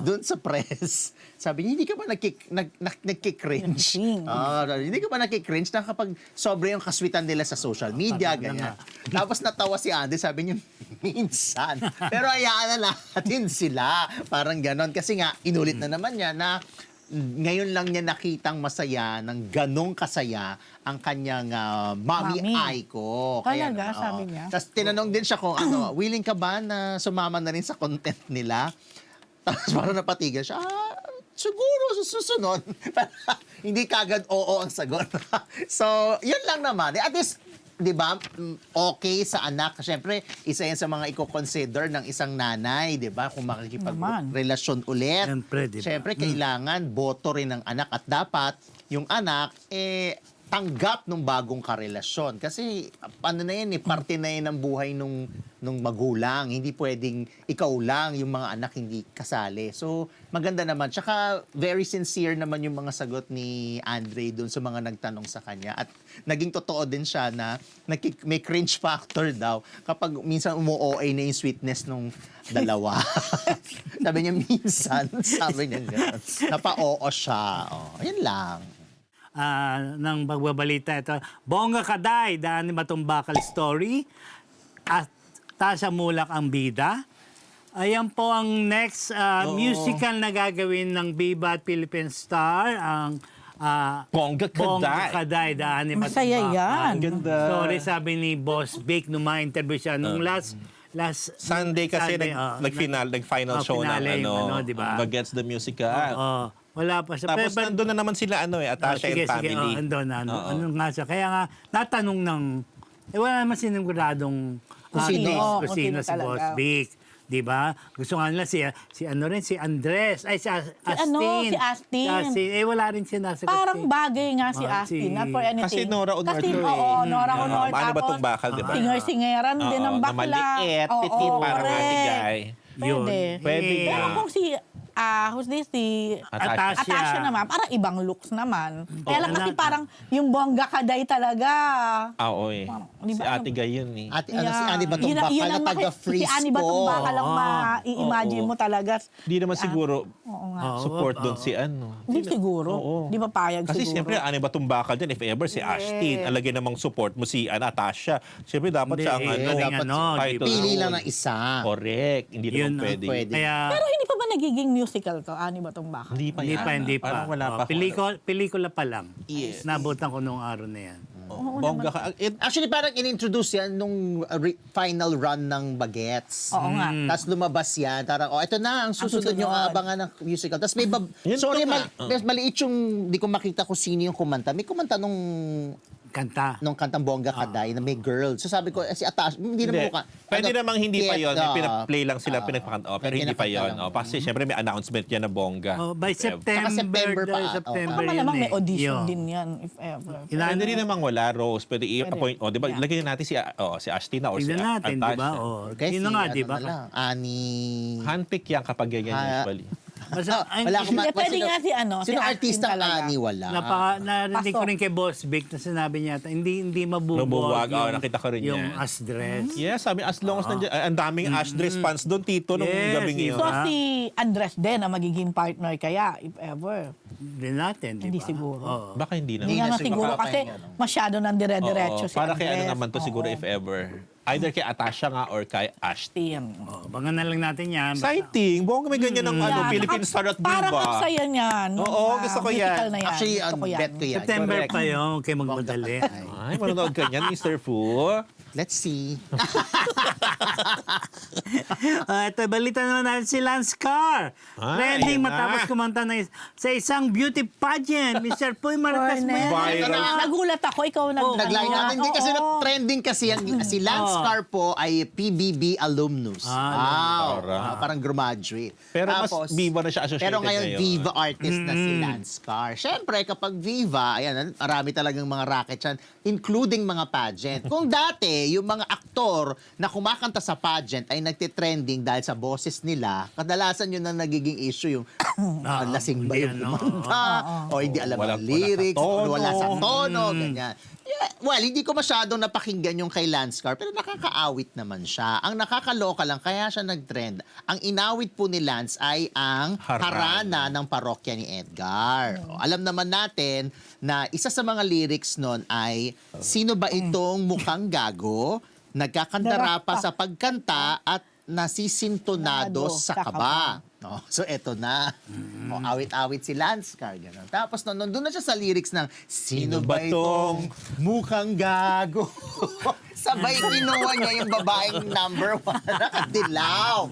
doon sa press. Sabi niya, hindi ka ba nagkikringe? Hindi ka ba nagkikringe na kapag sobre yung kaswitan nila sa social media, ganyan. Tapos natawa si Andy, sabi niya, minsan. Pero hayaan na natin sila. Parang ganon. Kasi nga, inulit na naman niya na ngayon lang niya nakitang masaya ng ganong kasaya ang kanyang mami Mami. Aiko. Talaga, sabi niya? Tapos tinanong din siya kung willing ka ba na sumama na rin sa content nila? Tapos parang napatigil siya, siguro sa susunod. Hindi kagad oo ang sagot. So, yun lang naman. At least, di ba, okay sa anak. Siyempre, isa yan sa mga i-consider ng isang nanay, di ba? Kung makikipag-relasyon ulit. Siyempre, di ba? Siyempre, kailangan boto rin ng anak at dapat yung anak, tanggap ng bagong karelasyon. Kasi, parte na yan ng buhay nung magulang. Hindi pwedeng ikaw lang, yung mga anak hindi kasali. So, maganda naman. Tsaka, very sincere naman yung mga sagot ni Andre doon sa mga nagtanong sa kanya. At naging totoo din siya na may cringe factor daw kapag minsan umu-OA na yung sweetness nung dalawa. Sabi niya, minsan, sabi niya gano'n. Napa-oo siya. Yan lang. Ng pagbabalita ito. Bongga Kaday, daan ni Matumbakal Story. At Tasha Mulak ang bida. Ayan po ang next musical na gagawin ng Viva at Philippine Star. Ang Bongga Bongga Kaday. Kaday, daan ni Masaya Matumbakal. yan. Ang ganda. Sorry, sabi ni Boss Vic nung ma-interview siya nung last Sunday kasi nag-final show finale, ng di ba? Bagets the Musical. Wala pa siya. Tapos nandun na naman sila Atasha and family. Andun na. Ano nga siya. Kaya nga, natanong ng, wala naman siniguradong sino. kung sino si talaga. Boss Vic. Di ba? Gusto nga nila si Andres. Ay, si Astin. Si Astin. Wala rin siya nasagot. Parang bagay nga si Ah, Astin, si- not for anything. Kasi Nora Honor Kasi, to oo, Nora Honor. Ano ba Tapos, itong bakal, di ba? singer-singeran din ng Oo, na bakla. maliit, petit, parang correct. atigay. Yun. Pwede. Pwede Pero nga. kung si, who's this? Si Atasha. Atasha naman, parang ibang looks naman. Kaya lang kasi na- parang yung Bongga Kaday talaga. Oo Di Si ba, Ate Gay yun eh. At si Andy Batong Yun ang Bakal na maki- taga-Frisco. Si Andy Batong Bakal lang Oo. ma-i-imagine Oo. mo talaga. Hindi naman siguro Oo nga. support doon si Hindi siguro. Oo. Di ba payag Kasi siguro? siyempre, ano ba itong bakal dyan? If ever si Ashtin, alagay namang support mo si Natasha. Siyempre, dapat Hindi, siya ang dapat title Pili role. lang ng isa. Correct. Hindi Yun, naman pwede. pwede. Kaya, Pero hindi pa ba nagiging musical to? Ani ba itong baka? Hindi pa hindi yan. pa, hindi pa. Parang wala pa. Pelikula pa lang. Yes. Nabutan ko nung araw na yan. Bongga ka. Actually, parang in-introduce yan nung final run ng Bagets. Oo nga. Tapos lumabas yan. Parang, ito na, ang susunod susunod. yung aabangan ng musical. Tapos may Yun sorry, pa nga. maliit yung, di ko makita kung sino yung kumanta. May kumanta nung Kanta. kantang Bongga Kaday na may girl. So sabi ko, si Atasha, hindi naman mukha. Pwede namang hindi pa yun. Yet, Pinaplay lang sila, pinagpakanta. Pero hindi pa pinakanta yun. lang. Kasi siyempre may announcement yan na bongga. By September, September pa. September Tama yun namang may eh. audition Yun. din yan, if ever. Pwede rin namang wala, Rose. Pwede i-appoint. Di ba? Yeah. Lagyan natin si Ashtina or si Tignan natin, di ba? Natasha. Oh, Okay, sino nga, di ba? Ani... Handpick yan kapag ganyan usually. Basta, ay, Wala akong Hindi, pwede nga si ano, si Sino Ashley artista talaga. Ani? Wala. narinig ko Pasok. rin kay Boss Vic na sinabi niya, hindi mabubuwag Mabubuwag. Oo, nakita ko rin yung yan. as dress. Yes, sabi as long as nandiyan, ang daming Ash dress fans doon, Tito, nung Yes, gabing yes. yun. So si Andres din ang magiging partner kaya, if ever. Hindi natin, di Hindi ba? siguro. Oo. Baka hindi Hindi naman. naman na siguro siguro kasi makapahinga, no? masyado nang dire-diretso Oo, si para kay ano Andres. naman to siguro Oo. if ever. Either kay Atasha nga or kay Ashton. Team. Oh, bangan na lang natin yan. Exciting. Buong may ganyan ng ano, Yeah, Philippine naka- Star at Parang ang Diva. saya niyan. Oo, gusto ko yan. Musical na yan. Actually, Gusto ko yan. bet ko yan. September Correct. pa yun, kayo magmadali. Ay, manonood ka niyan, Mr. Fu. Let's see. Ito, balita naman natin si Lance Carr. Ay, Trending yun na. matapos kumanta sa isang beauty pageant. Mr. Puy Marites mo Cornet. yan. Viral. Nagulat ako, ikaw Nag-line ano, out. Hindi kasi oo. trending kasi si Lance Carr po ay PBB alumnus. Parang graduate. Pero mas Viva na siya associated Pero ngayon, ngayon. Viva artist na si Lance Carr. Siyempre, kapag Viva, ayan, marami talagang mga racket yan, including mga pageant. Kung dati, yung mga aktor na kumakanta sa pageant ay nagtitrending dahil sa boses nila, kadalasan yun ang nagiging issue yung lasing ba hindi yung ano, kumanta, o hindi alam Wala- ang lyrics, wala sa tono. o wala sa tono, ganyan. Yeah, well, hindi ko masyadong napakinggan yung kay Lance Carr, pero nakakaawit naman siya. Ang nakakaloka lang, kaya siya nag-trend. Ang inawit po ni Lance ay ang harana ng parokya ni Edgar. O, alam naman natin na isa sa mga lyrics nun ay, sino ba itong mukhang gago, nagkakandara pa sa pagkanta at nasisintonado sa kaba. No, so eto na. O, awit-awit si Lance Carr. Ganun. Tapos nandun na siya sa lyrics ng sino ba itong mukhang gago? Sabay kinuha niya yung babaeng number 1 nakadilaw.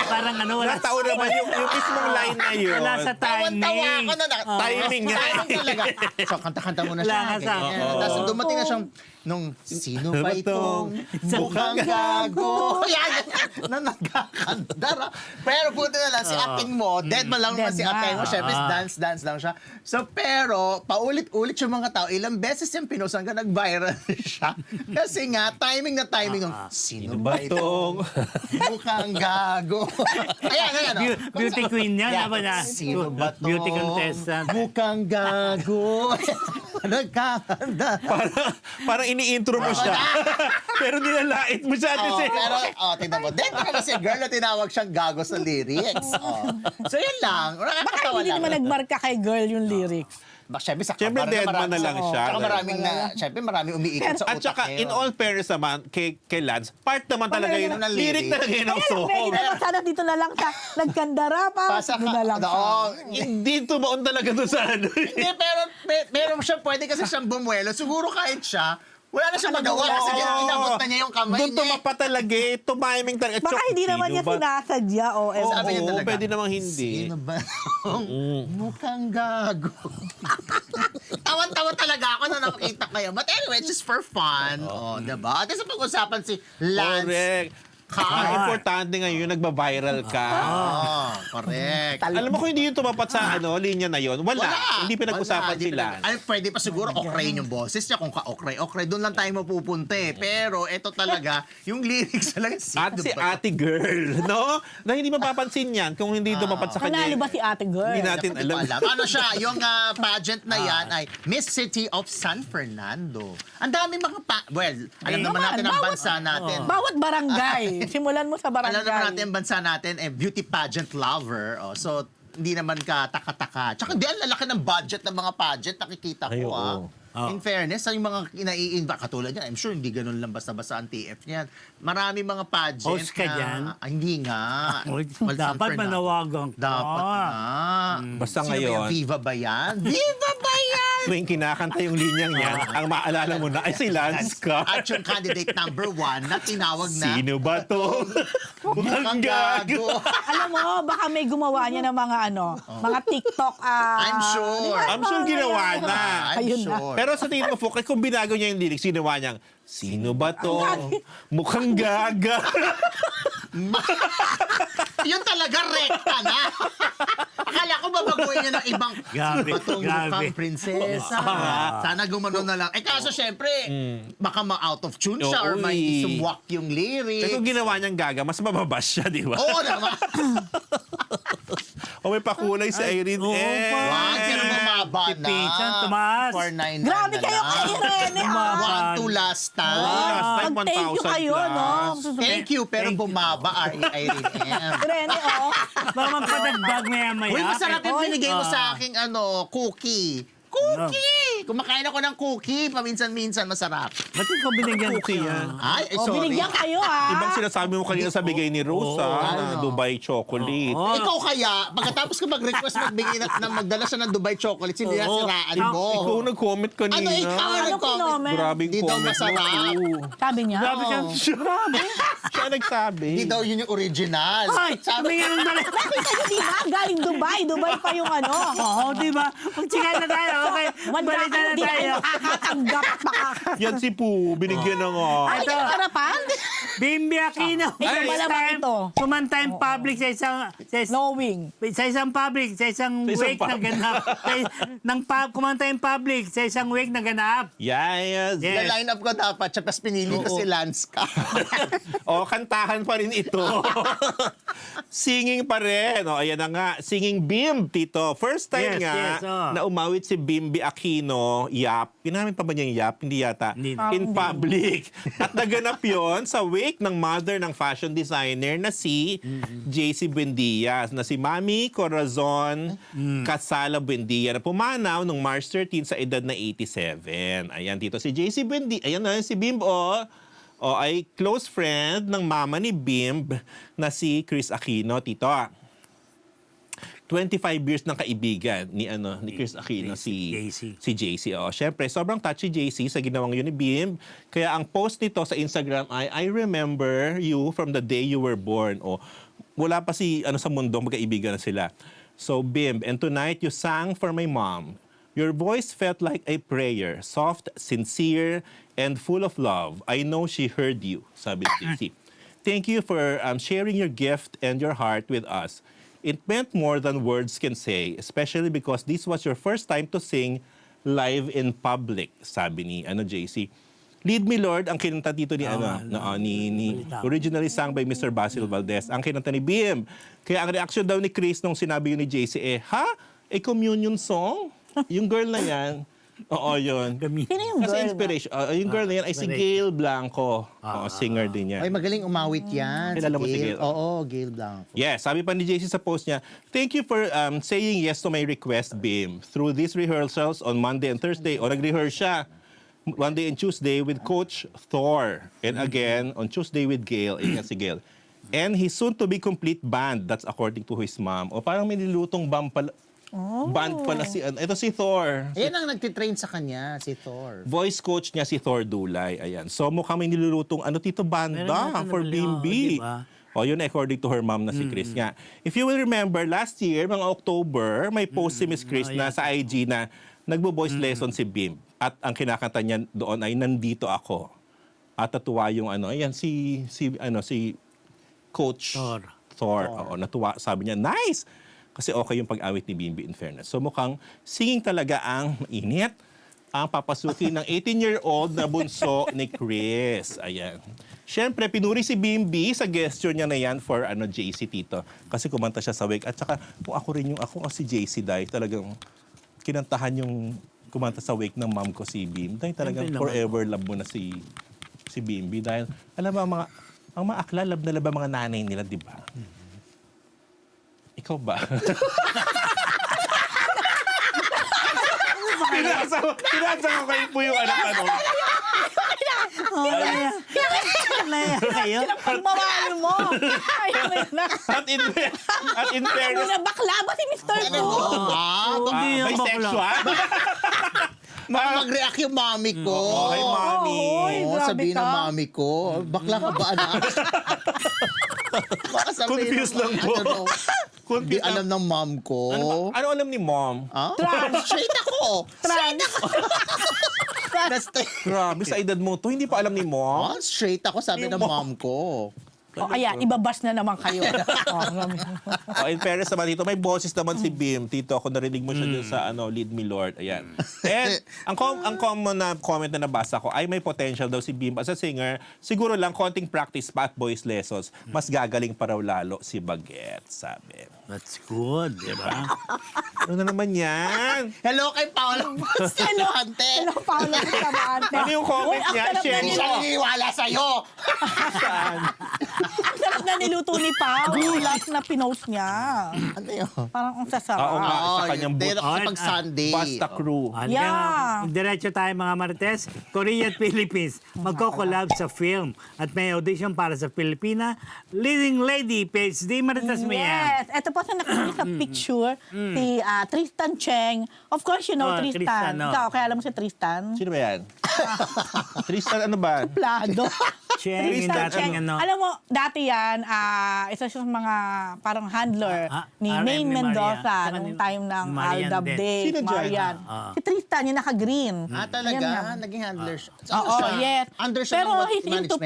Parang ano, wala Nataon naman yung mismong line na yun. Wala sa Tawan-tawa timing. ako na. Timing nga. Timing talaga. So, kanta-kanta mo na siya. Wala ka sa- ganyan. Oo. Tapos dumating na siyang nung sino ba itong Isang mukhang gago? Yan, na nagkakandara. Pero buti na lang, si acting mo, dead man lang naman Dead si na. acting mo. Siyempre, dance lang siya. So, pero, paulit-ulit yung mga tao. Ilang beses yung pinost hanggang nag-viral siya. Kasi nga, timing na timing ng, sino ba itong mukhang gago? Ayan. Beauty queen yan. Yeah. Ano ba na? Sino ba to? Beauty contestant. Mukhang gago. Nagkakanda. Parang ini-intro mo siya. Pero nilalait mo siya. Oh, Kasi, pero, tingnan mo. Then, kasi girl na tinawag siyang gago sa lyrics. So, yan lang. Baka Nakakatawa hindi lang. naman nagmarka kay girl yung lyrics. Siyempre, sa Siyempre, kabar dead man na lang siya. Saka maraming umiikot sa at utak saka, niya. in all fairness naman, kay Lance, part naman talaga yun. ng Lyric lyric. talaga yun ng Pwede song. na lang, sana dito na lang sa nagkandara pa. Pasa Doon na lang ka. sa... Oo. Hindi tumaon talaga doon sa ano. Hindi, pero siya pwede kasi siyang bumuelo. Siguro kahit siya, wala na siyang magawa kasi inabot na niya yung kamay Doon niya. tumapat talaga eh. Tumiming talaga. Baka Tsok, hindi naman sino niya ba? sinasadya o Oo, Sabi niya talaga. pwede namang hindi. Sino ba? Mukhang gago. Tawan-tawa talaga ako na nakakita kayo. But anyway, just for fun. Oh, diba? At sa pag-usapan si Lance Correct. Ang Carr. importante ngayon, nagba-viral ka. Correct. Alam mo kung hindi yung tumapat sa linya na yon, wala. Hindi pinag-usapan Wala, hindi sila. Ay, pwede pa siguro okray yung boses niya. Kung ka-okray, doon lang tayo mapupunta eh. Pero ito talaga, yung lyrics talaga. At si Ate Girl, no? Na hindi mapapansin yan kung hindi tumapat sa kanya. Panalo ba si ate girl? Hindi natin Hindi ko alam. Ano siya, yung pageant na yan ay Miss City of San Fernando. Ang dami mga alam naman natin ang bansa natin. Bawat barangay. Simulan mo sa barangay. Alam naman natin ang bansa natin, beauty pageant lover. Oh, so, hindi naman ka taka-taka. Tsaka hindi, ang lalaki ng budget ng mga pageant, nakikita Ay, ko oo. In fairness, yung mga kinaiinba, katulad yan, I'm sure hindi ganun lang basta-basta ang TF niyan. Marami mga pageant Host ka dyan? Hindi nga. Uy, Well, San dapat Fernando. manawagan ka. Dapat nga. Basta Sino ba yan? ngayon, Viva ba yan? Viva ba yan? tuwing kinakanta yung linyang yan, ang maalala mo na ay si Lance Carr. At yung candidate number 1 na tinawag na Sino ba to? Mukhang gago. Alam mo, baka may gumawa niya ng mga mga TikTok. I'm sure. I'm sure ginawa na. I'm Ayun na. sure. Pero sa tingin ko, Fuk, kung binago niya yung lyrics, ginawa niyang, sino ba to? Mukhang gaga. Yun talaga rekta na. Akala ko babaguhin niya ng ibang Grabe, batong grabe. mukhang prinsesa. Sana gumano na lang. Kaso syempre, baka ma-out of tune siya or may Uy. sumwak yung lyrics. Kaya kung ginawa niyang gaga, mas mababas siya, di ba? Oo naman. O may pakulay si Irene oo, M. Wow, pero bumaba Si na. Pinsan, tumaas. 499 Grabe na kayo lang. kay Irene, ha? Bumaba. 1 to last time. Last time, Mag-thank you 1,000 kayo, no? plus. Thank you, pero bumaba, Irene M. Irene, oh. Baka magpadagdag maya-maya. Uy, masarap yung Oy. binigay mo sa aking cookie. Cookie! Kumakain ako ng cookie. Paminsan-minsan masarap. Ba't ikaw binigyan Cookie siya? yan. Ay, Oh, sorry. binigyan kayo, ha? Ibang sinasabi mo kanina sa bigay ni Rose, na Ano? Dubai chocolate. Oo. Ikaw kaya, pagkatapos ka mag-request magbigay na magdala siya ng Dubai chocolates, hindi na Oo. siraan mo. Ikaw nag-comment kanina. Ano ikaw Ano nag-comment? kinoment? Grabing Di daw comment mo. masarap. Oo. Sabi niya? Grabe siya. Siya nagsabi. Hindi daw yun yung original. Ay, sabi nga nung dala. Nakita niyo, di ba? Galing Dubai. Dubai pa yung ano. Oo, di ba? Magsikat na tayo, okay? Balitan na Hindi kayo tayo. nakakatanggap. Baka. Yan si Poo, binigyan na nga. Ay, Ito. yung harapan? Bimbi Aquino. Ito This malamang time, ito. Kumanta yung public sa isang... Knowing. Sa isang public, sa isang Sa isang wake na public. ganap. Kumanta yung public sa isang wake na ganap. Yes. Yes. Na line up ko dapat, tapos pinili ko si Lance ka. O, kantahan pa rin ito. Singing pa rin. O, ayan na nga. Singing Bim, Tito. First time Yes, nga yes, na umawit si Bimbi Aquino, Yap. Ginamit pa ba niya yung Yap? Hindi yata. Hindi. In public. At naganap yon sa wake ng mother ng fashion designer na si JC Buendia, na si Mami Corazon Casala Buendia, na pumanaw noong March 13 sa edad na 87. Ayan, Tito. Si JC Buendia, ayan na si Bim, o ay close friend ng mama ni Bimb na si Chris Aquino, Tito. 25 years ng kaibigan ni Chris Aquino, JC. si JC. Oh, syempre, sobrang touchy JC sa ginawang yun ni Bimb. Kaya ang post nito sa Instagram ay, I remember you from the day you were born. Oh, wala pa sa mundo, magkaibigan na sila. So, Bimb, and tonight you sang for my mom. Your voice felt like a prayer, soft, sincere, and full of love. I know she heard you, sabi ni JC. Thank you for sharing your gift and your heart with us. It meant more than words can say, especially because this was your first time to sing live in public, sabi ni JC. Lead Me Lord, ang kinanta dito ni originally sung by Mr. Basil Valdez, ang kinanta ni Bim. Kaya ang reaction daw ni Chris nung sinabi yun ni JC a communion song? Yung girl na yan, oo, yun. Sino yung Kasi girl? inspiration, yung girl na yan ay si Gail Blanco. Singer din yan. Ay, magaling umawit yan. Kilala mo si Gail? Oo, Gail Blanco. Yes, sabi pa ni JC sa post niya, thank you for saying yes to my request, Bim. Through these rehearsals on Monday and Thursday, nag-rehearse siya Monday and Tuesday with Coach Thor. And again, on Tuesday with Gail, si Gail. And his soon-to-be complete band, that's according to his mom. O parang may nilutong band pala ito si Thor. Ayan ang nagtitrain sa kanya, si Thor. Voice coach niya si Thor Dulay. Ayan. So mukhang may nilulutong banda Meron for na Bimbi. diba? O yun according to her mom na si Chris nga. If you will remember, last year, mga October, may post si Miss Chris na sa IG na nagbo-voice lesson si Bim. At ang kinakanta niya doon ay Nandito Ako. At natuwa yung ayan si Coach Thor. Oo, natuwa. Sabi niya, nice! Kasi okay yung pag-awit ni Bimbi in fairness. So mukhang singing talaga ang mainit ang papasukin ng 18-year-old na bunso ni Chris. Ayan. Siyempre, pinuri si Bimbi sa gesture niya na yan for JC, Tito. Kasi kumanta siya sa wake. At saka, kung ako si JC dahil talagang kinantahan yung kumanta sa wake ng mom ko si Bim. Dahil talagang forever love mo na si Bimbi. Dahil, alam mo, ang mga akla, love na love ang mga nanay nila, di ba? Ikaw ba? Pinasa ko kayo po yung tanong. Naya kayo? Pagmamahal mo. Ayun na. At in fairness, Ano na, bakla ba si Mr. Fu? Hindi yung bakla. bisexual? Mag-react yung mami ko. Ay, mami. Oy, grabe Sabihin ka. ng mami ko, bakla ka ba, anak? Baka sabihin Confused ng- lang po. Ano, Hindi Confused alam ng mom ko. Ano alam ni mom? Ah? Straight ako. Straight ako. Grabe, sa edad mo to, hindi pa alam ni mom? Straight ako, sabi ng mom ko. O, ayan, ibabas na naman kayo. In fairness naman dito, may boses naman si Bim. Tito, ako narinig mo siya dun sa Lead Me Lord. Ayan. And ang common na comment na nabasa ko ay may potential daw si Bim as a singer. Siguro lang konting practice pa at voice lessons. Mas gagaling pa raw lalo si Baguette, sabi. That's good, di ba? Ano na naman yan? Hello kay Paolo Bustamante. Hello, Paolo Bustamante. Ano yung comment Uy, ang niya? sarap na Share Hindi mo. siya naniniwala sa'yo. Saan? Ang sarap na niluto ni Pao. Gulat na pinost niya. Ano yun? Parang ang sasarap. Oo nga, sa kanyang hindi boot. ako pag Sunday. Basta crew. Yeah. Diretso tayo mga Marites. Korea at Philippines. Magko-collab sa film. At may audition para sa Pilipina. Leading Lady, PhD Marites mo yan. Yes. Ito po sa nakikita sa picture, si Tristan Cheng. Of course, you know Oh, Tristan. Tristan, no. Ikaw, kaya alam mo si Tristan? Sino ba yan? Tristan, ano ba? Plado. Cheng, yung Tristan dating Cheng. ano. Alam mo, dati yan, isa siya sa mga parang handler ni RM Maine ni Maria. Mendoza Saka nung ni time ng Marian Aldab din. Day. Sino dyan? Marian. Si Tristan, yung naka-green. Talaga? Yan nga. Naging handler siya. Oo, yes. Under siya Pero ng what he's into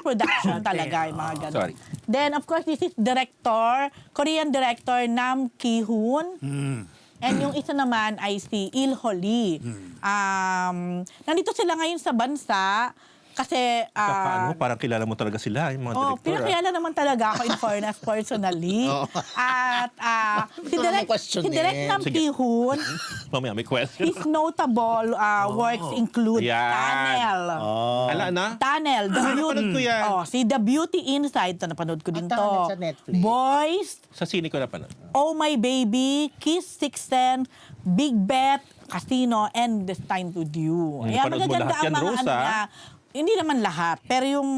production talaga, yung mga ganun. Sorry. Then, of course, this is director, Korean director Nam Ki-hoon. And yung isa naman ay si Il Ho Lee. Nandito sila ngayon sa bansa kasi... Ano, parang kilala mo talaga sila, yung mga Oh, director. pinakilala naman talaga ako in fairness personally. At si Ito Direk, naman question si Direk eh. Nam Sige. Ki-hoon, Mamaya, may question. his notable works include Yan. Tunnel. Ala na? Tunnel, The napanood ko yan. Si The Beauty Inside, ito napanood ko din to. Tunnel sa Netflix. Boys, Sa sine ko na pa. Oh My Baby, Kiss 610, Big Bet, Casino, and Destined to You. Napanood mo lahat yan, Rose, niya. Hindi naman lahat, pero yung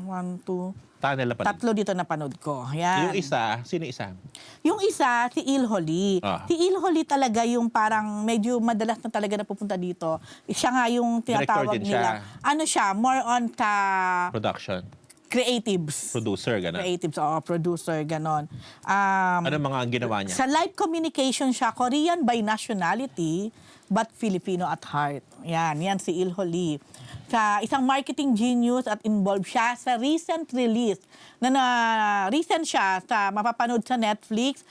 1, 2, Tunnel na pa. tatlo dito napanood ko. Yan. Yung isa, sino isa? Yung isa, si Il Ho Lee. Ah. Si Il Ho Lee talaga yung parang medyo madalas na talaga napupunta dito. Siya nga yung tinatawag Director din siya. nila. Ano siya, more on sa Production. creatives. Producer, gano'n. Creatives, oo, producer, ganon. Ano mga ginawa niya? Sa live communication siya, Korean by nationality, but Filipino at heart. Yan si Il Ho Lee. Sa isang marketing genius at involved siya sa recent release recent siya sa mapapanood sa Netflix,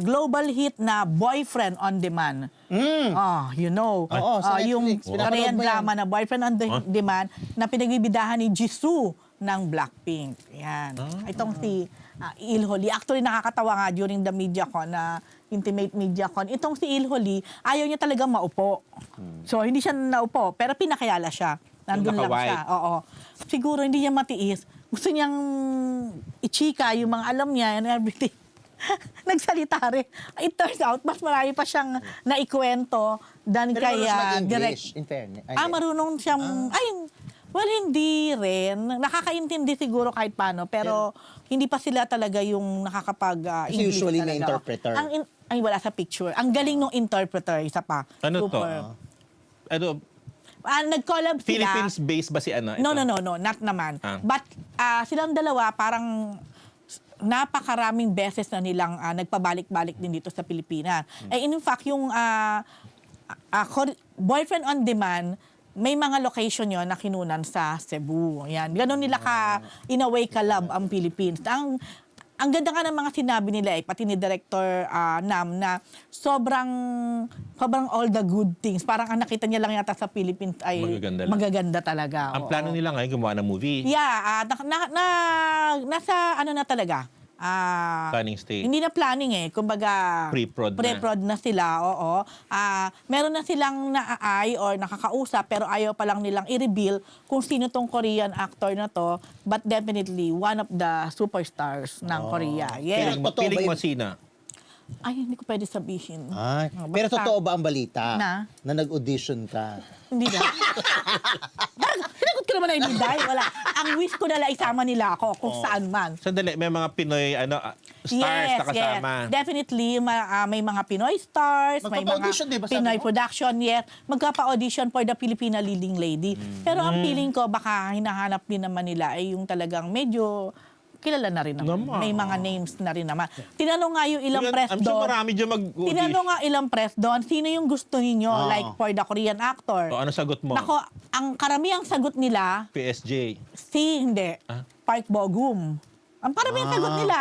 global hit na Boyfriend on Demand. You know. Oo, sa yung Netflix. Pinapanood Korean mo yan. drama na Boyfriend on Demand na pinagbibidahan ni Jisoo ng Blackpink. Yan. Itong si Il Ho Lee. Actually, nakakatawa nga during the MediaCon na Intimate MediaCon. Itong si Il Ho Lee, ayaw niya talagang maupo. So, hindi siya naupo, pero pinakayala siya. Nandun lang naka-white. siya. Oo. Siguro hindi niya matiis. Gusto niyang ichika yung mga alam niya and everything. Nagsalita rin. It turns out, mas marami pa siyang naikwento than Pero kay marunong siya direct. mag-English, in fairness. Marunong siyang... Well, hindi rin. Nakakaintindi siguro kahit paano, pero hindi pa sila talaga yung Kasi nakakapag-English usually talaga. may interpreter. Ay, wala sa picture. Ang galing nung interpreter, isa pa. Ano to? Super. Ano, Nag-collab sila. Philippines-based ba si ano? No, Ito? not naman. Ah. But silang dalawa parang napakaraming beses na nilang nagpabalik-balik din dito sa Pilipinas. In fact, yung Boyfriend on Demand, may mga location yon na kinunan sa Cebu. Yan. Ganon nila in a way, kalab ang Philippines. Ang ganda nga ng mga sinabi nila pati ni Director Nam na sobrang all the good things. Parang ang nakita niya lang yata sa Philippines ay Magaganda lang. magaganda talaga. Ang oo. plano nila ngayon gumawa ng movie. Yeah, nasa ano na talaga. Planning stage. Hindi na planning Kumbaga, Pre-prod na. pre-prod na sila, oo. Meron na silang naay or nakakausap pero ayaw pa lang nilang i-reveal kung sino tong Korean actor na to. But definitely, one of the superstars ng Korea. Yes. Piling mo sina? Ay, hindi ko pwede sabihin. Pero Basta- totoo ba ang balita Na? nag-audition ka? Hindi na. Sinagot ko naman na hindi dahil wala. Ang wish ko na lang isama nila ako kung saan man. Sandali, may mga Pinoy stars na kasama. Yes. Definitely, may mga Pinoy stars, may mga Magpapa-audition, di ba, sabi Pinoy mo? production, yes. Magkapa-audition for the Filipina Leading Lady. Pero ang feeling ko, baka hinahanap din naman nila ay yung talagang medyo kilala na rin naman. Naman. May mga names na rin naman. Tinanong nga yung ilang press I'm sure doon. marami dyan Tinanong nga ilang press doon, sino yung gusto ninyo, like for the Korean actor. ano sagot mo? Nako, ang karamihang sagot nila, PSG. hindi. Ah? Park Bogum. Ang parang yung sagot nila.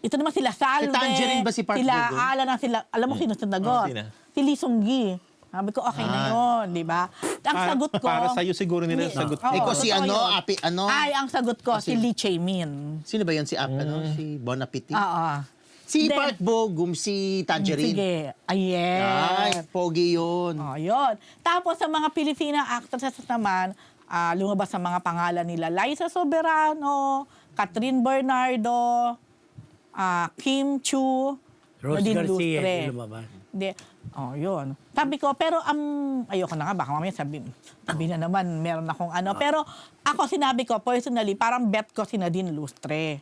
Ito naman sila Salve. Si Tangerine ba si Park Sila Bo-gum? Alan ang sila. Alam mo sino sinagot? sino? Si Lee Seung-gi. Sabi ko, okay na yun, di ba? Ang sagot ko... Para sa'yo siguro nila yung sagot. Oo, Ikaw si totoo ano, yun. Ay, ang sagot ko, si Lee Chae-min. Sino ba yun? Si si Bon Appetit? Oo. Si Then- Park Bo-gum, si Tangerine. Sige. Ay, Ay, pogi yun. Oh, yun. Tapos sa mga Pilipina actresses naman, lumabas sa mga pangalan nila. Liza Soberano, Catherine Bernardo, Kim Chu, Rose Nadine Garcia, Lustre. di lumabas. Hindi. Oh, yun. Sabi ko, pero ayoko na nga, baka mamaya sabi na naman, meron akong ano. Pero ako sinabi ko, personally, parang bet ko si Nadine Lustre.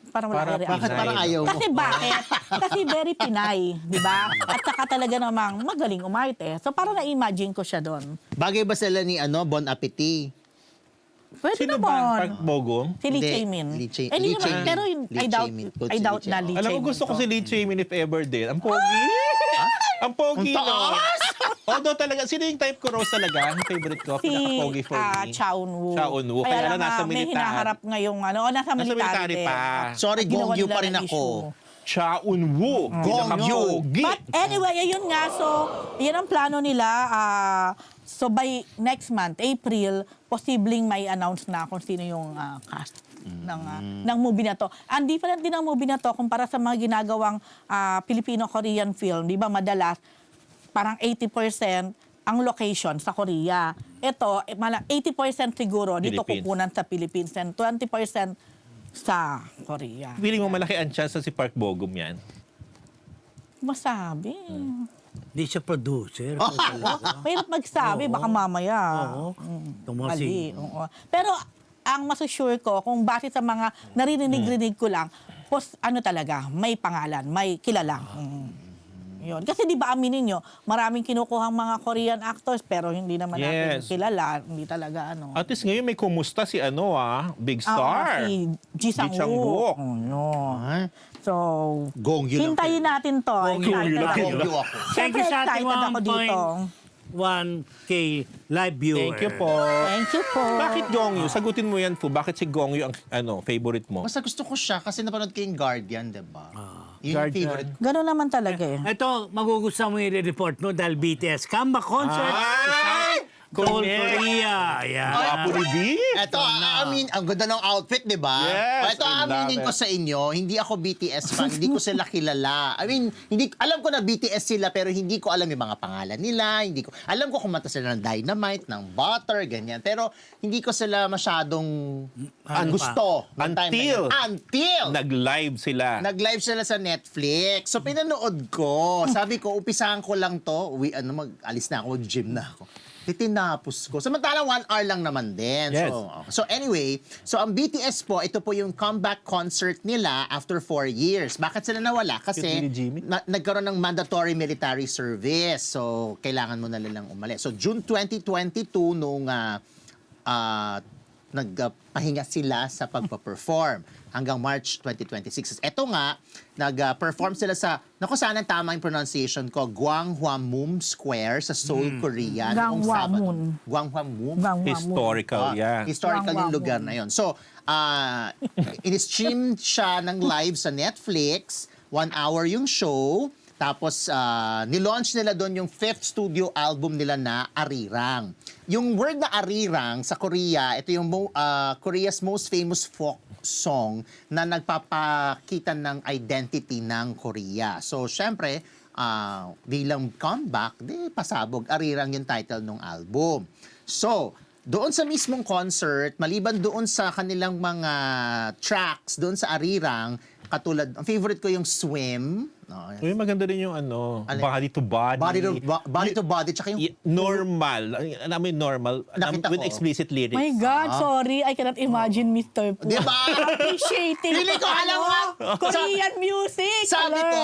Parang wala kang reaction. Bakit parang ayaw mo? Kasi bakit? Kasi very Pinay, di ba? At saka talaga namang magaling umarte. So parang na-imagine ko siya doon. Bagay ba sila ni Bon Appetit? Pwede Sino ba? naman. Park Bo-gum? Si Lee Hindi. Chae-min. Lee Chae- Hindi Lee naman, Chae-min. pero Lee I doubt, Chae-min. Good I si doubt Lee na Chae-min. Lee Alam mo, Chae-min gusto ko to. si Lee Chae-min if ever din. Ang pogi. Ang pogi, Ang no? taas! Although talaga, sino yung type ko, Rose, talaga? Ang favorite ko, Si pinaka-pogi for me. Chow Eun-woo. Chow Eun-woo. Kaya lang nasa may militar. hinaharap ngayong ano, nasa military military din. pa. Sorry, At ginawa Gong Yu nila pa rin ng ako. issue. Cha Eun-woo. Pinaka-pogi. But anyway, ayun nga. So, yan ang plano nila. So, by next month, April, posibleng may announce na kung sino yung cast ng movie na to. Ang different din ng movie na to kumpara sa mga ginagawang Filipino-Korean film. Di ba, madalas, parang 80% ang location sa Korea. Ito, 80% siguro dito Philippines. kukunan sa Philippines and 20% sa Korea. Feeling mo malaki ang chance na si Park Bo-gum yan? Masabi. Hindi siya producer. Mahirap magsabi, baka mamaya. Oo. Tumo Mali. si... Oo. Pero ang masusure ko, kung base sa mga naririnig-rinig ko lang, ano talaga, may pangalan, may kilala. Yun. Kasi di ba aminin nyo, maraming kinukuhang mga Korean actors pero hindi naman natin Yes. kilala, hindi talaga ano. At least ngayon may kumusta si big Ah, star. si Ji Sang-wook. Sang-wook. Oh, Ay, So, Gong Yu lang. hintayin natin to. Gong Yu Excited lang. ako. Gong Yu ako. Thank you sa ating Excited ako dito. 1K live viewer. Thank you po. Thank you po. Bakit Gongyu? Sagutin mo yan po. Bakit si Gongyu ang favorite mo? Basta gusto ko siya kasi napanood ko yung Guardian, di ba? Yun yung Guardian. favorite. Gano'n naman talaga eh. Ito, magugustuhan mo yung report mo dahil BTS comeback concert Ay! Seoul, Connect. Korea. Ayan. Apo ni V? Ito, ang ganda ng outfit, di ba? Yes, Ito, I love aminin ko it. sa inyo, hindi ako BTS fan, hindi ko sila kilala. I mean, alam ko na BTS sila, pero hindi ko alam yung mga pangalan nila. Alam ko kumanta sila ng Dynamite, ng Butter, ganyan. Pero hindi ko sila masyadong gusto. Noong time na yun. Until Nag-live sila. nag-live sila sa Netflix. So, pinanood ko. Sabi ko, umpisahan ko lang to. Alis na ako, mag-gym na ako. Tinapos ko. Samantalang 1 hour lang naman din. Yes. So anyway, so ang BTS po, ito po yung comeback concert nila after 4 years. Bakit sila nawala? Kasi Cute ni Jimmy. nagkaroon ng mandatory military service. So, kailangan mo na nilang umalis. So, June 2022, nung nagpahinga sila sa pagpa-perform hanggang March 2026. Ito nga, nag-perform sila sa, sana ang tama yung pronunciation ko, Gwanghwamun Square sa Seoul, Korea. noong Sabado. Gwanghwamun. Historical, yeah. Historical yung lugar na yun. So, in-stream siya ng live sa Netflix. 1 hour yung show. Tapos, nilaunch nila doon yung 5th studio album nila na Arirang. Yung word na Arirang sa Korea, ito yung Korea's most famous folk song na nagpapakita ng identity ng Korea. So, syempre, bilang comeback, pasabog. Arirang yung title ng album. So, doon sa mismong concert, maliban doon sa kanilang mga tracks, doon sa Arirang, katulad, ang favorite ko yung Swim. Uy, maganda din yung body to body. Body to body, tsaka yung Normal. Alam mo yung normal. Nakita With ko. explicit lyrics. My God, sorry. I cannot imagine Mr. Poo. Di ba? Appreciating. Feeling ko, alam mo, Korean music. sabi Alam. ko,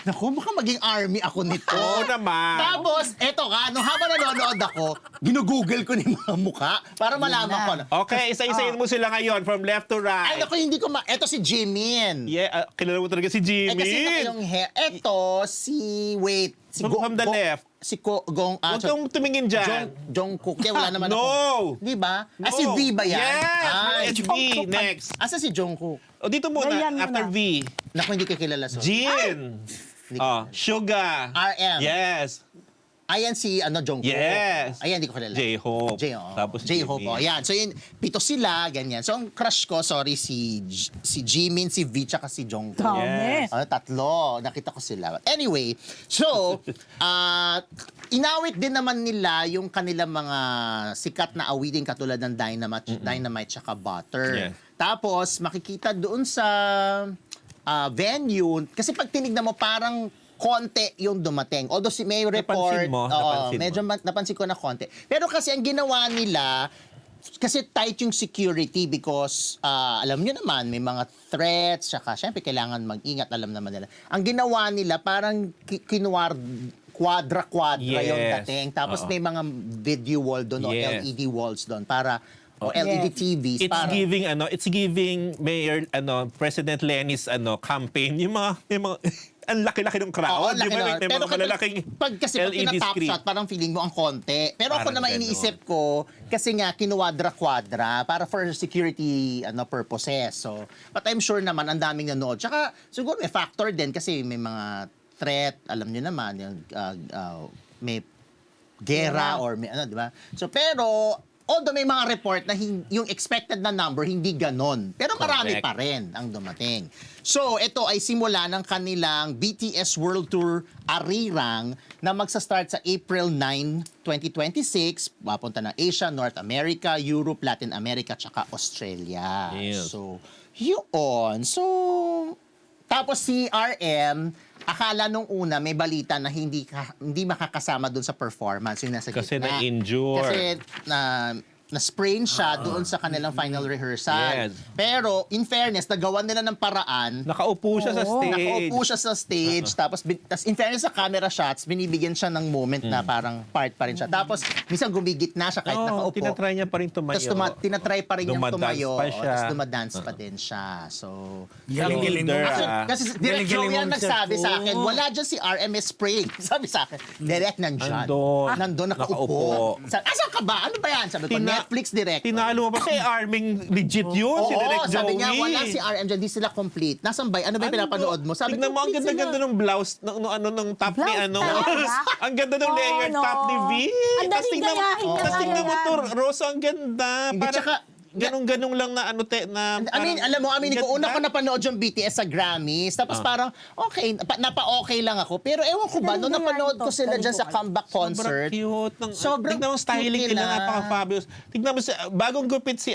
naku, baka maging army ako nito. Oo naman. Tapos, eto ka, nung habang nanonood ako, ginugoogle ko ni mga mukha para malaman ko na. Okay, isa-isayin mo sila ngayon from left to right. Ay, naku, hindi ko eto si Jimin. Yeah, kilala mo talaga si Jimmy. Kasi yung hair. Eto, From the left. Si Gong... Huwag kang tumingin dyan. Jungkook. Kaya wala naman No! ako. Di ba? No. Si V ba yan? Yes! Ay, It's V. Next. Asa si Jungkook? O dito muna, Ganyan muna. after V. Naku, hindi ka kilala. So. Jin. Hindi ko- Suga. RM. Yes. Ayan si Jungkook. Yes. Ayan, hindi ko kilala. J-Hope. Tapos J-Hope. Jimin. Oh, yan. So, yun, pito sila, ganyan. So, ang crush ko, sorry, si Jimin, si V, tsaka si Jungkook. Dami. Yes. Tatlo. Nakita ko sila. Anyway, so, inawit din naman nila yung kanilang mga sikat na awitin katulad ng Dynamite tsaka Butter. Yes. Tapos, makikita doon sa venue, kasi pag tinignan mo, parang konti yung dumating. Although may report, Napansin mo? napansin ko na konti. Pero kasi ang ginawa nila, kasi tight yung security because alam nyo naman, may mga threats, saka syempre kailangan mag-ingat, alam naman nila. Ang ginawa nila, parang quadra-quadra yung Yes. dating. Tapos may mga video wall doon o Yes. LED walls doon para o LED TVs It's para giving Mayor President Lenin's campaign. Yung mga ang laki-laki ng crowd. Oo, laki Di ba? nun. May mga malalaking pag LED kinatap screen. shot, parang feeling mo ang konti. Pero ako Parang naman ganun. iniisip ko, kasi nga, kinuwadra-kwadra para for security purposes. So, but I'm sure naman, ang daming nanood. Tsaka, siguro may factor din kasi may mga threat, alam niyo naman, yung, may gera or may di ba? So, pero, although may mga report na yung expected na number, hindi ganon. Pero marami Correct. pa rin ang dumating. So, ito ay simula ng kanilang BTS World Tour Arirang na magsa-start sa April 9, 2026. Papunta ng Asia, North America, Europe, Latin America, tsaka Australia. Yes. So, yun. So, tapos si RM, akala nung una may balita na hindi makakasama doon sa performance yung nasa Kasi gitna. na-injure. Kasi na-sprain siya doon sa kanilang final rehearsal. Yes. Pero in fairness, nagawa nila ng paraan. Nakaupo siya sa Oo. stage. Nakaupo siya sa stage, tapos in fairness sa camera shots, binibigyan siya ng moment na parang part pa rin siya. Tapos minsan gumigit na siya kahit nakaupo. tinatry niya pa rin tumayo. Tapos tinatry pa rin niyang Dumadance tumayo. pa siya. Tapos dumadance pa din siya. So, Galing-galing Leader, mo. ah. kasi Direct Galing-galing Joey ang mo, nagsabi Sir sa Fu. akin, wala dyan si RMS Spring. Sabi sa akin, direct nandyan. Nandun. Nakaupo. Nakaupo. Asan ka ba? Ano ba yan? Sabi ko, Netflix direct. Tinalo mo pa kay Arming legit yun, si Direk Joey. sabi niya, wala si RM dyan, di sila complete. Nasaan ba? Ano ba yung pinapanood mo? Sabi Tignan mo, ang complete ganda-ganda sila. ng blouse, ng top ni Blouse talaga? ang ganda ng layered no. top ni V. Ang daling tignan mo, gayahin na tas nga tignan mo yan. to, Rosa, ang ganda. Hindi, Parang tsaka- ganong-ganong lang na Aminin ko, una ko napanood yung BTS sa Grammys, tapos parang, okay, napa-okay lang ako. Pero ewan ko ba, nung napanood ko sila dyan sa comeback concert, Sobrang cute. Sobrang Tignan mo ang styling cute nila, nila. napaka-fabulous. Tignan mo, bagong gupit si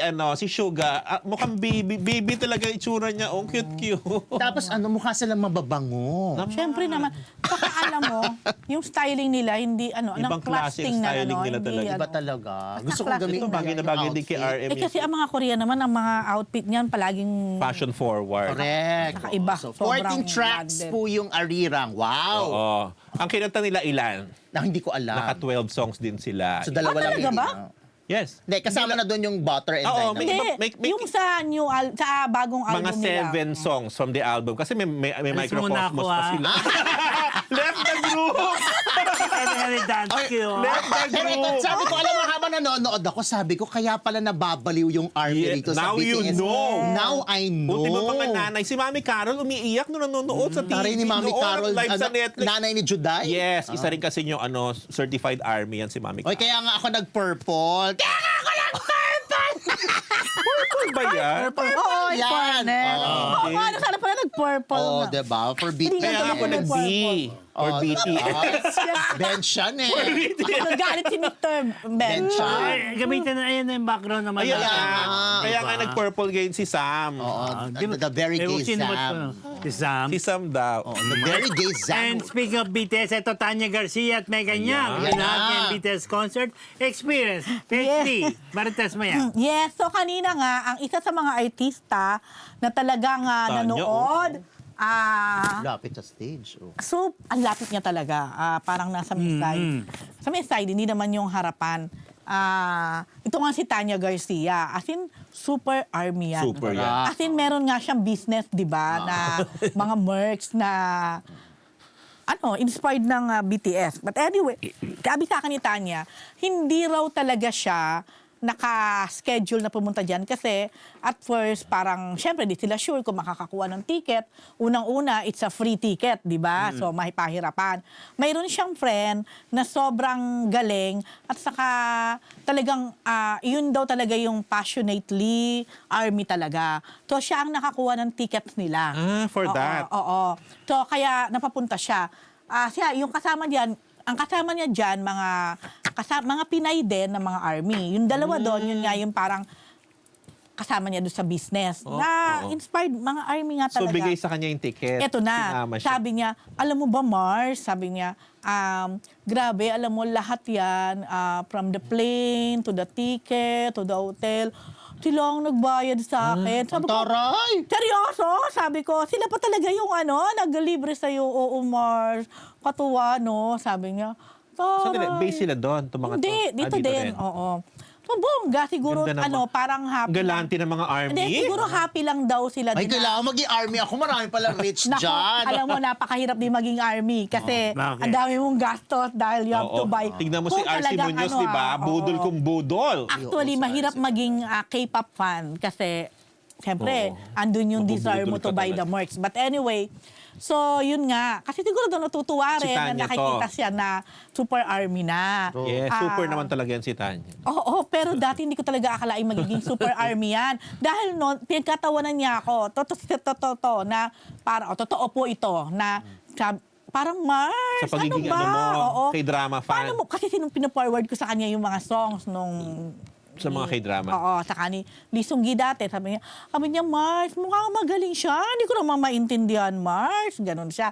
Suga, mukhang baby talaga itsura niya. Oh, cute-cute. tapos mukha silang mababango. Siyempre naman, baka alam mo, yung styling nila, hindi, Ibang klase crafting yung na, styling nila hindi, talaga. Iba talaga. Gusto kong Ito, gamitin Ito, bagay na bagay din kay RM. kasi ang mga Korean naman, ang mga outfit niyan, palaging Fashion forward. Correct. Kakaiba. So, Sobrang 14 tracks branded. po yung Arirang. Wow! Oo. Ang kinanta nila ilan? Na hindi ko alam. Naka 12 songs din sila. So, dalawa lang talaga hindi, ba? no? Yes. Hindi, kasama na doon yung Butter and Oo, Dynamite. Hindi, yung sa bagong album Mga nila. 7 songs from the album. Kasi may Alis mo na microcosmos ako, pa ah. sila. Left the group! Kaya dance cue. Left the Pero ito, group! sabi ko, alam mo, habang nanonood ako, sabi ko, kaya pala nababaliw yung army Yeah, dito sa now you BTS. know. Now I know. Buti ba mga nanay? Si Mami Carol umiiyak nung nanonood sa TV. Tari ni Mami Noon, Carol, live sa Netflix. nanay ni Juday. Yes, isa rin kasi yung certified army yan si Mami Oy, Carol. kaya nga ako nag-purple. Kaya nga ako nag-purple! Purple ba yan? Oo, in Yan. fairness. Oo. Oo, nga, sana pala nag-purple Oh, na. diba? For Hindi BTS. Kaya nga ako Purple. nag-B. Or Oh, BTS. bench yan eh. Nagalit si Mr. Ben. Bench siya. Ay, gamitin na, ayan na yung background naman. Ayan natin. nga. Kaya nga nag-purple ngayon si Sam. Oo, Di ba- the very gay sino ba Sam. ito? Si Sam. Si Sam daw. Oh, the very gay And Sam. speaking of BTS, ito Tanya Garcia at Megan Yang. Ayan. Lahat ng BTS concert experience. PhD. Marites mo yan. Yes, so kanina nga, ang isa sa mga artista na talagang Tanya, nanood, Lapit sa stage. Oh. so, ang lapit niya talaga. Parang nasa may side. Sa may side, hindi naman yung harapan. Ito nga si Tanya Garcia. As in, super army yan. Super yan. As in, meron nga siyang business, di ba, na mga mercs na inspired ng BTS. But anyway, sabi sa akin ni Tanya, hindi raw talaga siya naka-schedule na pumunta dyan kasi at first parang syempre di sila sure kung makakakuha ng ticket. Unang-una, it's a free ticket, di ba? So mahipahirapan. Mayroon siyang friend na sobrang galing at saka talagang yun daw talaga yung passionately army talaga. So siya ang nakakuha ng tickets nila. For that. Oo. So kaya napapunta siya. Siya, yung kasama diyan, ang kasama niya diyan mga Pinay din na mga army. Yung dalawa doon, yun nga yung parang kasama niya doon sa business. Inspired mga army nga So, talaga. bigay sa kanya yung ticket. Eto na, Sinama siya. sabi niya, alam mo ba Mars, sabi niya, grabe, alam mo lahat yan, from the plane, to the ticket, to the hotel, sila ang nagbayad sa akin. Sabi ko, Taray! seryoso? Sabi ko, sila pa talaga yung naglibre sa'yo, oo Mars, katuwa, no? Sabi niya, Sandali, taray. base sila doon, itong mga Hindi, to. dito din, rin. oo. So, bongga, siguro, Ganda naman. parang happy. Galante ng mga army. Hindi, siguro happy lang daw sila Ay, din. kailangan maging army ako. Marami pala rich Naku, dyan. alam mo, napakahirap din maging army kasi Bakit? ang dami mong gastos dahil you have to Oo. buy. Tignan mo Kung si RC talagang Munoz, di ba? oo. Budol kung budol. Actually, Oo, mahirap sa maging K-pop fan kasi siyempre, Oo. andun yung Mabubudol desire mo to ka buy the talaga. merch. But anyway, so yun nga. Kasi siguro doon natutuwa Si rin Tanya na nakikita to. siya na super army na. Yes, super naman talaga yan si Tanya. Oo, pero dati hindi ko talaga akalain magiging super army yan. Dahil noon, pinagkatawanan niya ako. Totoo na, totoo po ito, na parang Mars, Sa pagiging ano ba? mo, K-drama fan. Paano mo, kasi pinaforward ko sa kanya yung mga songs nung Sa mga K-drama. Oo, saka ni Lee Seung-gi dati. Sabi niya, Mars, mukhang magaling siya. Hindi ko naman maintindihan, Mars. Ganon siya.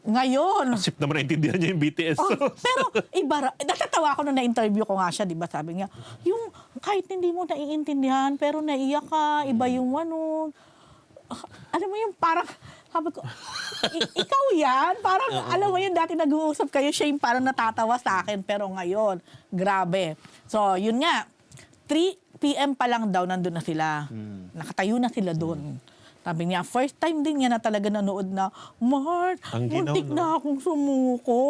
Ngayon, Sip naman naintindihan niya yung BTS. pero iba, natatawa ako nung na-interview ko nga siya, di ba? Sabi niya, yung kahit hindi mo naiintindihan, pero naiyak ka, iba yung alam mo yung parang, sabi ko, ikaw yan? Parang, alam mo yun, dati nag-uusap kayo, siya yung parang natatawa sa akin, pero ngayon, grabe. So, yun nga, 3 p.m. pa lang daw, nandun na sila. Nakatayo na sila doon. Sabi niya, first time din niya na talaga nanood na, Mart, Ang ginaw, muntik no? na akong sumuko.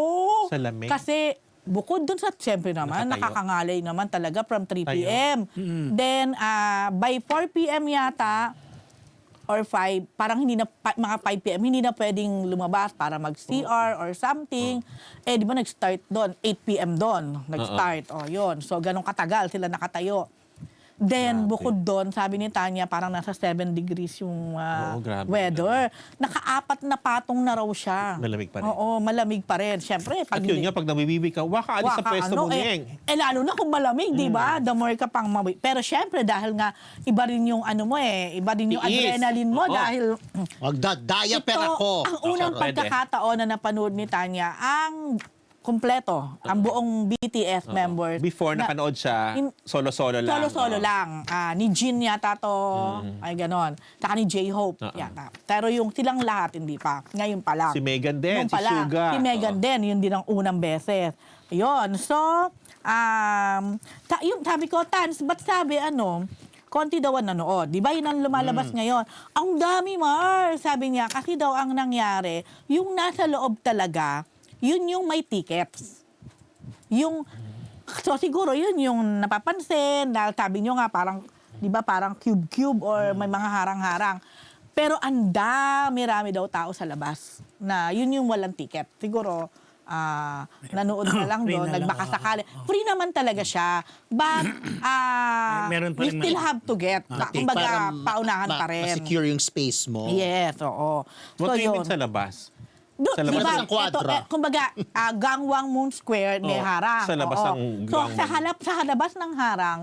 Sa lamig. Kasi, bukod dun sa, siyempre naman, Nakatayo. nakakangalay naman talaga from 3 Tayo. p.m. Then, by 4 p.m. yata, or 5, parang hindi na, mga 5 p.m., hindi na pwedeng lumabas para mag-CR or something. Eh, di ba nag-start doon? 8 p.m. doon, nag-start. Yun. So, ganun katagal sila nakatayo. Then, Grabe. bukod doon, sabi ni Tanya, parang nasa 7 degrees yung grabe. weather. Naka-4 na patong na raw siya. Malamig pa rin. Oo, malamig pa rin. Siyempre, At yun nga, pag nabibibi ka, waka, alis sa pwesto mo, Ning. lalo na kung malamig, di ba? The more ka pang mawi. Pero syempre, dahil nga, iba rin yung iba rin yung Tiis. adrenaline mo Oo. dahil Magda-diaper ako. ang unang Pwede. pagkakataon na napanood ni Tanya, ang kumpleto, ang buong BTS members. Before nakanood siya, solo-solo lang. Solo-solo lang. Ni Jin yata to, ay ganon. Saka ni J-Hope yata. Pero yung silang lahat, hindi pa. Ngayon pa lang. Si Megan din, Nung si pala, Suga. Si Megan din, yun din ang unang beses. Yun. So, yung sabi ko, Tans, ba't sabi konti daw ang nanood. Di ba yun ang lumalabas ngayon? Ang dami, Mar. Sabi niya, kasi daw ang nangyari, yung nasa loob talaga, yun yung may tickets. So siguro yun yung napapansin, dahil sabi nyo nga parang, di ba parang cube-cube or may mga harang-harang. Pero ang dami-rami daw tao sa labas na yun yung walang ticket. Siguro, nanood na lang Free doon, na lang, nagbakasakali. Free naman talaga siya. But, Meron pa you rin still have to get. Kumbaga, paunahan pa rin. Ma-secure yung space mo. Yes, oo. What do you yun. mean sa labas? Sa Sa labas diba, ng kwadra. kumbaga, Gangwang Moon Square, may Oo, harang. sa labas Oo. ng So, Gangwang. sa labas ng harang,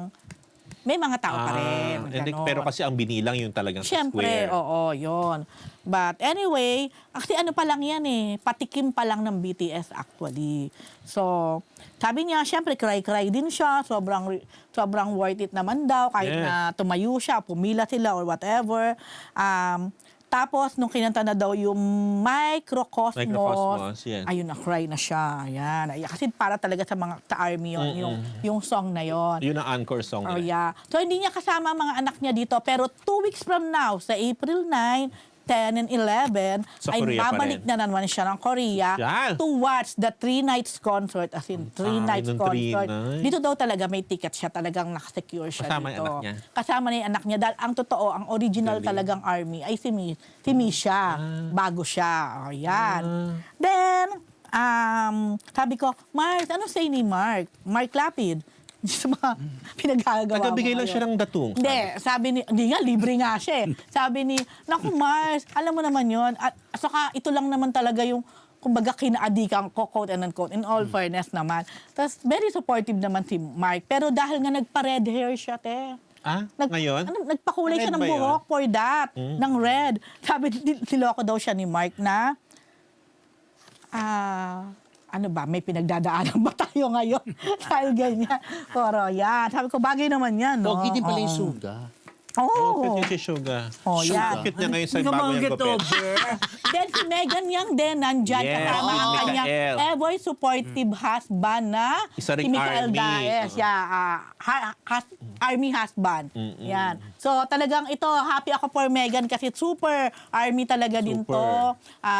may mga tao pa rin. Hindi, ganon. pero kasi ang binilang yung talagang sa Siyempre, square. oo, yon. But anyway, kasi ano pa lang yan patikim pa lang ng BTS actually. So, sabi niya, siyempre, cry-cry din siya. Sobrang worth it naman daw. Kahit Yes. na tumayo siya, pumila sila or whatever. Tapos, nung kinanta na daw yung Microcosmos, yes. ayun, na-cry na siya. Ayan. Kasi para talaga sa army yun, yung song na yon. Yun ang anchor song Oh, nila. yeah. So, hindi niya kasama ang mga anak niya dito. Pero 2 weeks from now, sa April 9, 10 and 11, Sa ay Korea pa babalik rin. na naman siya ng Korea Yan. to watch the 3 nights concert, as in 3 nights ng 3 concert. nights. Dito daw talaga may ticket siya, talagang nakasecure siya Kasama dito. yung anak niya? Kasama na yung anak niya. Dahil ang totoo, ang original talagang ARMY ay si Misha. Bago siya. O, yan. Then, sabi ko, Mark, ano say ni Mark? Mark Lapid. Sa mga pinagagawa mo Tagabigay lang ngayon. siya ng datung. Hindi nga, libre nga siya eh. Sabi ni, naku Mars, alam mo naman yon. At saka ito lang naman talaga yung, kumbaga kinaadikan ko, quote and unquote, in all fairness naman. Tapos very supportive naman si Mark. Pero dahil nga nagpa-red hair siya, te. Ngayon? Nagpakulay siya Red ng ba yun? buhok for that, ng red. Sabi, niloko daw siya ni Mark na, ano ba, may pinagdadaanan ba tayo ngayon? Dahil ganyan. Pero yan, sabi ko, bagay naman yan, no? Pogi din pala yung Oo. suga. Oo. Cute si Suga. Oh, Suga. yan. Cute niya ngayon sa Come bago on, niyang get gupit. over. Then si Megan Yang din, nandyan Yes, kasama with ang kanyang Mikael. ever supportive husband na Isa ring si Mikael army. Daes. Yeah, army husband. Yan. So talagang ito, happy ako for Megan kasi super army talaga din Super. to.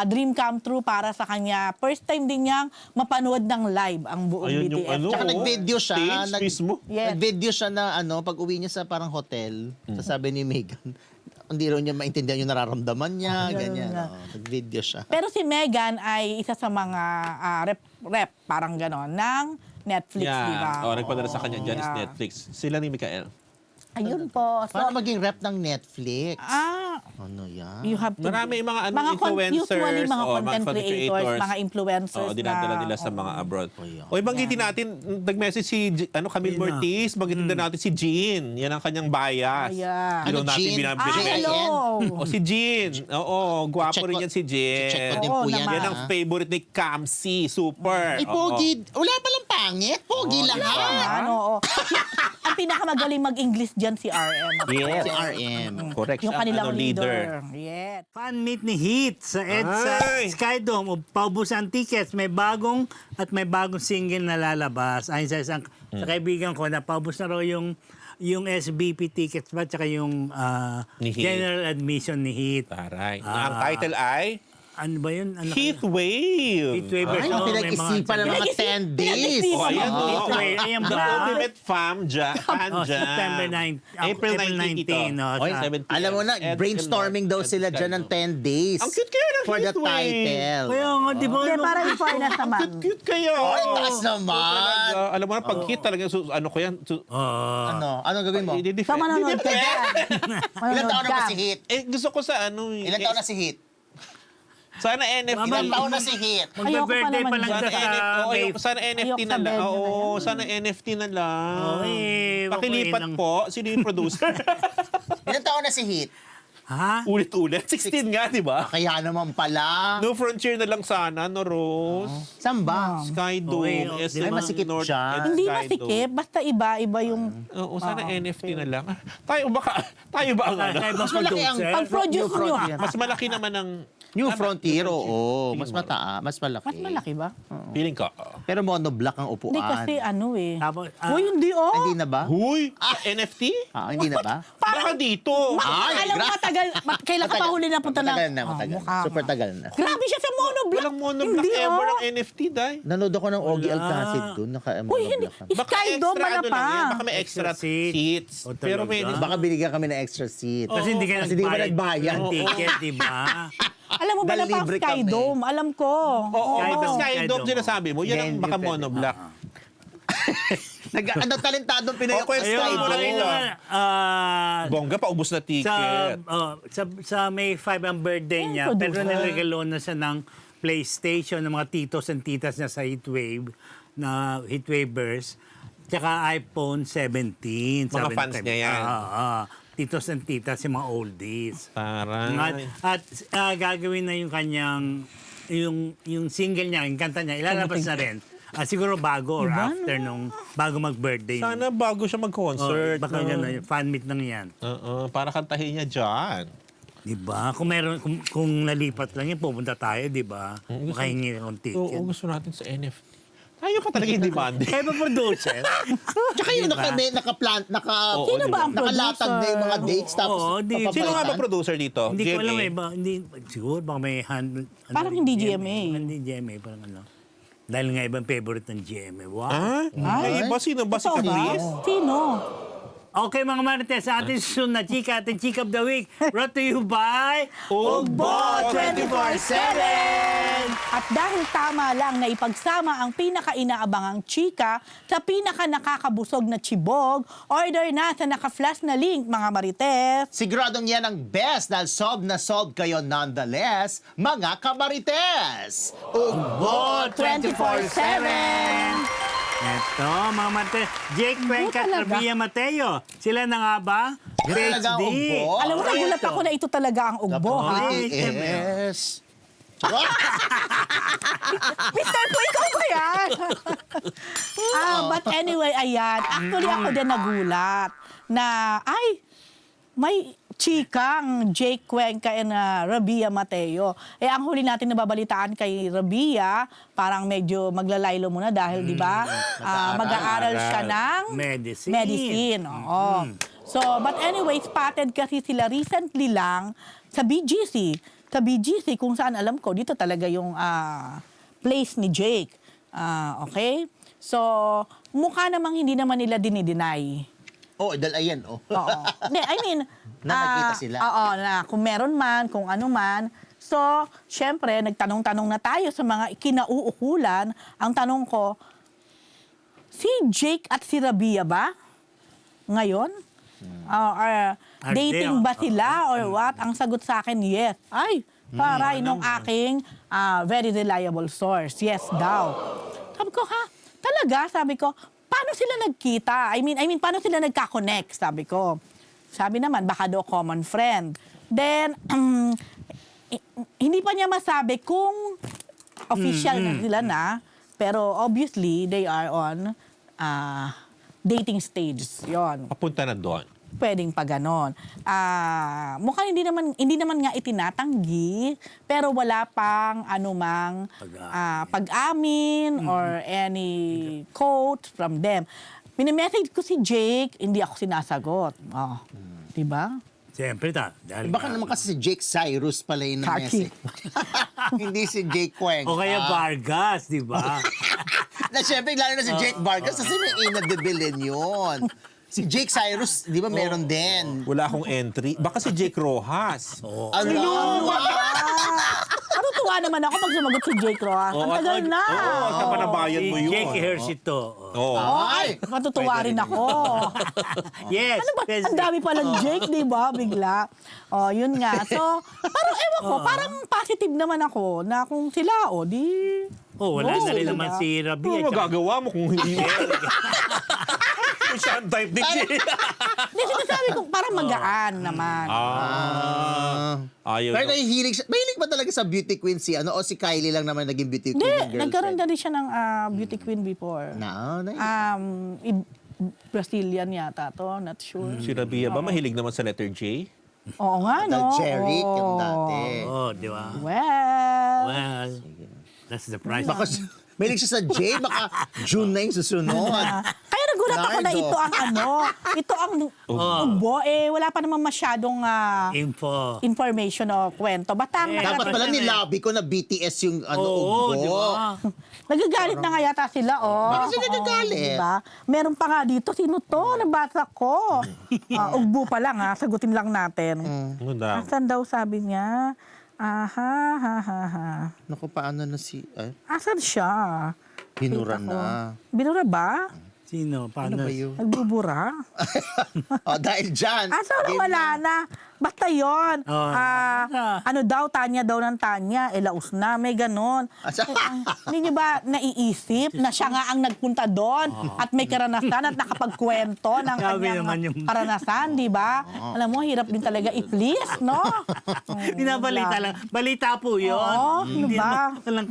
Dream come true para sa kanya. First time din niyang mapanood ng live ang buong Ayun yung BTS. ano, Tsaka Oo. nag-video siya. Stage mismo. Yes. Nag-video siya na pag uwi niya sa parang hotel, sasabi ni Megan, hindi raw niya maintindihan yung nararamdaman niya, ganyan. nga. Nag-video siya. Pero si Megan ay isa sa mga rep, parang gano'n, ng Netflix, di ba? Nagpadala sa kanya dyan is Yeah. Netflix. Sila ni Mikael. Ayun po. So, Paano maging rep ng Netflix? Ano yan? you have to... Marami yung mga Usually, influencers, mga mga content creators, mga influencers dinadala na... nila sa mga abroad. yeah. O, banggitin natin, nag-message si Camille Yun na. Mortiz, banggitin din natin si Jean. Yan ang kanyang bias. Yeah. Hindi Ano, natin Jean? binabili. hello! O, si Jean. Oo, gwapo Check rin ko- yan si Jean. check ko din Oo po yan. naman. Yan ang favorite ni Kamsi. Super. Ay, pogi. Wala palang pangit. Pogi lang. Ano, ang pinakamagaling mag-English dyan si RM. Yes. Si RM. Correct. Yung siya, kanilang leader. Yes. Fan meet ni Heat sa EDSA Ay! Skydome. Paubos ang tickets. May bagong single na lalabas. Ayon sa isang sa kaibigan ko na paubos na raw yung SBP tickets ba tsaka yung Ni Heat. general admission ni Heat. Taray. Ang title ay Ano ba yun? Ano Heat Wave. Heatwave. Ay, Oo, may pinag-isipan ng mga 10 days. Pinag-isipan. Oh, ayan, Oo. Heatwave. Ayan The ba? ultimate fan dyan. Oh, September 9. April 19 ito. no? Oy, Sa- 7 Alam mo na, brainstorming daw sila dyan ng 10 days. Ang cute kayo ng For the Heatwave. title. Kaya nga, di ba? Hindi, para in fairness naman. Cute kayo. Ay, taas naman. Talaga. Alam mo na, pag hit talaga, ano ko yan? Ano? Anong gawin mo? So, manonood ka dyan. Ilan taon na ba ka. si Hit? Gusto ko sa ano eh. Ilan taon na si Hit? Sana NFT Mama, na Ilan taon na si Hit? Magbe-birthday Ayoko pa pa lang naman siya dyan. sa May. Sana NFT Ayoko na sa lang. bed na Oo, yan. sana NFT na lang. Okay, Pakilipat okay lang. po. Sino yung producer? Ilan taon na si Hit? Ha? Ulit-ulit. 16 nga, di ba? Kaya naman pala. No Frontier na lang sana, no Rose? Saan ba? Skydome. Okay, SM Ay, masikip North siya. End Hindi Skydome. masikip, basta iba yung... Oo, sana NFT na lang. Tayo ba ang ano? Kaya ba Mas malaki ang producer? Pag-produce nyo. Mas malaki naman ang New Frontier, oo. Mas mataas, mas malaki. Mas malaki ba? feeling ko. Pero monoblock ang upuan. Hindi kasi ano eh. Tapos, Uy, hindi oh. Hindi na ba? Huy! NFT? Hindi na ba? Baka dito. Ay, Alam mo matagal, kailan ka pa huli na punta na? Matagal na, matagal. mukha Super nga. tagal na. Grabe siya sa monoblock. Walang monoblock Hindi, ever oh. ang NFT, Day. Nanood ako ng Ogie Alcacid doon. Uy, hindi. Naka-monoblock. Skydome, extra wala ano pa. lang yan. Baka may extra Extra seat. seats. O, Pero may talaga? Baka binigyan kami ng extra seat. Kasi hindi ka Kasi di ba nagbayad? ng ticket, di ba? Alam mo ba na Dahil pa libre kami. Skydome? Alam ko. Oo, Skydome, basta Skydome. Skydome sinasabi mo. Yan ang Hindi, baka pwede. monoblock. Talentadong Pinoy O, question Skydome. mo na rin, Bongga, paubos na sa, ticket. sa May 5 ang birthday Ay, niya, pero producer. niregalo na siya ng PlayStation ng mga titos and titas niya sa Heatwave, na Heatwavers, tsaka iPhone 17. Mga fans niya yan. Titos and titas, yung mga oldies. Taray. At gagawin na yung kanyang, yung single niya, yung kanta niya, ilalabas na rin. Siguro bago or after nung bago mag-birthday. Sana bago siya mag-concert. Baka no? yan na, fan meet lang yan. Para kantahin niya dyan. Diba? Kung meron, kung nalipat lang yan, pupunta tayo, diba? Makahingi ng ticket. Oo, gusto natin sa NFT. Tayo pa talaga yung demanding. Kaya ba producer? Tsaka yung Sino ba ang nakalatag na yung mga dates tapos Oo, di- papapalitan. Sino nga ba producer dito? Hindi ko GMA? alam eh. Hindi, siguro baka may Parang hindi GMA. Hindi GMA, parang ano. Dahil nga ibang favorite ng GMA. Wow. Ah? Ay, ba? Sino ba? Si Totoo ba? Caprice? Sino? Okay mga Marites, sa ating susunod na chika, ating Chika of the Week, brought to you by Ugbo 24/7! At dahil tama lang na ipagsama ang pinaka-inaabangang chika sa pinaka-nakakabusog na chibog, order na sa naka-flash na link, mga Marites. Siguradong yan ang best dahil solved na solved kayo nonetheless, mga kamarites! Ugbo 24/7! Ito, mga Marites, Jake Cuenca at talaga. Rabia Mateo. Sila na nga ba? Talaga ang PhD. ugbo? Alam mo, nagulat ako na ito talaga ang ugbo, ha? Yes. Mister ko, ikaw ba yan? But anyway, ayan. Actually, ako din nagulat na, ay, may chikang Jake Cuenca and Rabia Mateo. Ang huli natin nababalitaan kay Rabia, parang medyo maglalaylo muna dahil, di ba, mag-aaral siya ng Medicine. Oo. So, but anyway, spotted kasi sila recently lang sa BGC. Sa BGC, kung saan alam ko, dito talaga yung place ni Jake. Okay? So, mukha namang hindi naman nila dinideny. Oh, dahil ayan, oh. Oo. Hindi, I mean, Na nagkita sila. Oo, na kung meron man, kung ano man. So, syempre, nagtanong-tanong na tayo sa mga kinauukulan. Ang tanong ko, si Jake at si Rabia ba? Ngayon? Or dating ba sila or what? Ang sagot sa akin, yes. Ay, taray nung aking very reliable source. Yes daw. Sabi ko, ha? Talaga? Sabi ko, paano sila nagkita? I mean, paano sila nagka-connect? Sabi ko. Sabi naman, baka daw common friend. Then, hindi pa niya masabi kung official na sila na, pero obviously, they are on dating stage. Yon. Papunta na doon. Pwedeng pa ganon. Mukhang hindi naman nga itinatanggi, pero wala pang anumang pag-amin or any quote from them. Minimessage ko si Jake, hindi ako sinasagot. Oh, diba? Siyempre, dahil Baka naman kasi si Jake Cyrus pala yung Kaki. message. Hindi si Jake Cuenca. o kaya Vargas, di ba? Na syempre, lalo na si Jake Vargas kasi may Ina de Belen yun. Si Jake Cyrus, di ba meron din? Wala akong entry. Baka si Jake Rojas. Ano? Natutuwa naman ako pag sumagot si Jake Roa. Ang tagal na. Oo, sa panabayan mo yun. Jake Hersito. Oo. Ay! Matutuwa rin ako. Yes. Ano ba? Ang dami palang Jake, di ba? Bigla. Oh, yun nga. So, parang ewan ko, parang positive naman ako na kung sila, di... Wala na rin sila. naman si Rabia. Ano magagawa mo kung hindi mo? Kung siya ang type ni Jake. Hindi, sinasabi ko, parang magaan naman. Ayaw Pero daw. mahilig ba talaga sa beauty queen si ano? O si Kylie lang naman naging beauty queen Hindi, ng girlfriend? nagkaroon na rin siya ng beauty queen before. Brazilian yata to, not sure. Si Rabia ba mahilig naman sa letter J? Oo nga, no? Jeric yung Oo. dati. Di ba? Well, That's the price. Baka mahilig siya sa J, baka June na yung susunod. kaya nagulat ako na Nardo. ito ang ugbo, wala pa naman masyadong Info. information o kwento. Batang Dapat pala nilabi ko na BTS yung Oo, ugbo. di ba? nagagalit na nga yata sila, Bakit sila nagagalit? Diba? Meron pa nga dito, sino to? Nabasa ko. Ugbo pa lang, sagutin lang natin. Ano daw? Asan daw sabi niya? Naku, paano na si... Asan siya? Binura Kita ko. na. Binura ba? Sino? Ano Paano? ba yun? Nagbubura? Dahil dyan. Asa wala na? Basta yun. Ano daw, Tanya daw ng Tanya. Laos na, may ganon. Hindi niyo ba naiisip na siya nga ang nagpunta doon at may karanasan at nakapagkwento ng Grabe kanyang naman yung- karanasan, di ba? Alam mo, hirap din talaga i-please, no? Binabalita lang. Balita po yun. Oo, ano ba? Walang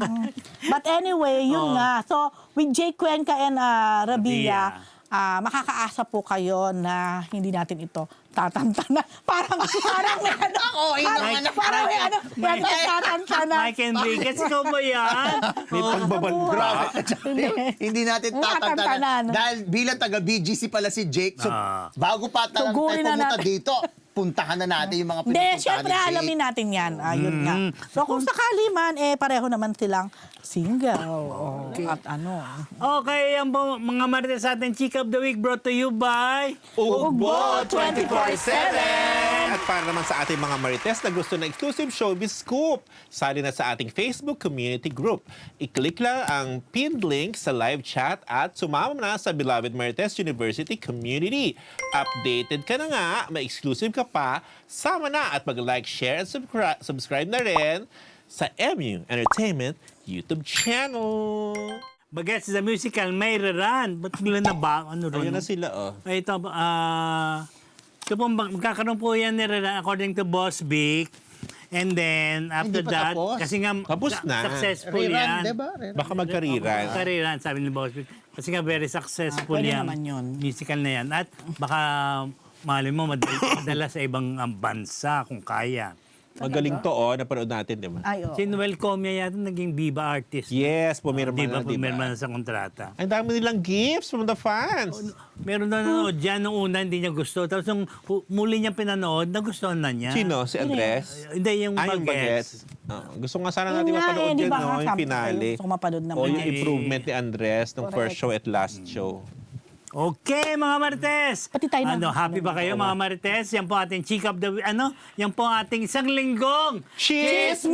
But anyway, yun nga. So, with Jake Cuenca and Rabia, makakaasa po kayo na hindi natin ito tatantanan. Parang may ano. Parang may ano. Tatantanan. Mike Enriquez, ikaw ba yan? May pagbabandra. Hindi natin tatantanan. Tatantanan. Dahil bilang taga-BGC pala si Jake, so bago pa tayo Tugurin na pumunta natin. dito, puntahan na natin yung mga Hindi, pinupuntahan syempre ni Jake. alamin natin yan. Ayun nga. So kung sakali man, pareho naman silang single. At ano. Okay, yan po mga Marites sa ating Chick of the Week brought to you by... Ugbo 24/7! At para naman sa ating mga Marites na gusto ng exclusive showbiz scoop, sali na sa ating Facebook community group. I-click lang ang pinned link sa live chat at sumama na sa Beloved Marites University Community. Updated ka na nga, may exclusive ka pa, sama na at mag-like, share at subscribe na rin sa MU Entertainment YouTube channel. Bagets the Musical, may rerun. Ba't bigla na ba? Ano ron? Ayun na sila, oh. Ay, ito, ito po, magkakaroon po yan ni Rerun according to Boss Vic. And then, after Hindi pa that, tapos? kasi nga, Tapos na. successful Rerun, yan. diba? Rerun. Baka magkariran. Kariran, sabi ni Boss Vic. Kasi nga, very successful pwede yan. naman yun. Musical na yan. At baka, mali mo, madala sa ibang bansa kung kaya. Magaling to, oh. Napanood natin, di ba? Ay, oo. Si Noel Comia yata naging Viva artist. Yes, pumirma Di na, ba? di Pumirma ba? na sa kontrata. Ang dami nilang gifts from the fans. Meron na nanood dyan nung una, hindi niya gusto. Tapos nung muli niya pinanood, nagustuhan na niya. Sino? Si Andres? Hindi, yung Yung Bagets. Bagets. Gusto nga sana natin Yun nga mapanood di yun, ba no? nga, Yung sabi ko finale. sa'yo, gusto ko mapanood naman O yung yan. improvement ni Andres nung first show at last show. Okay, mga Marites. Pati tayo na. Happy ba kayo, mga Marites? Yan po ating Chick of the... yan po ating isang linggong Chismis!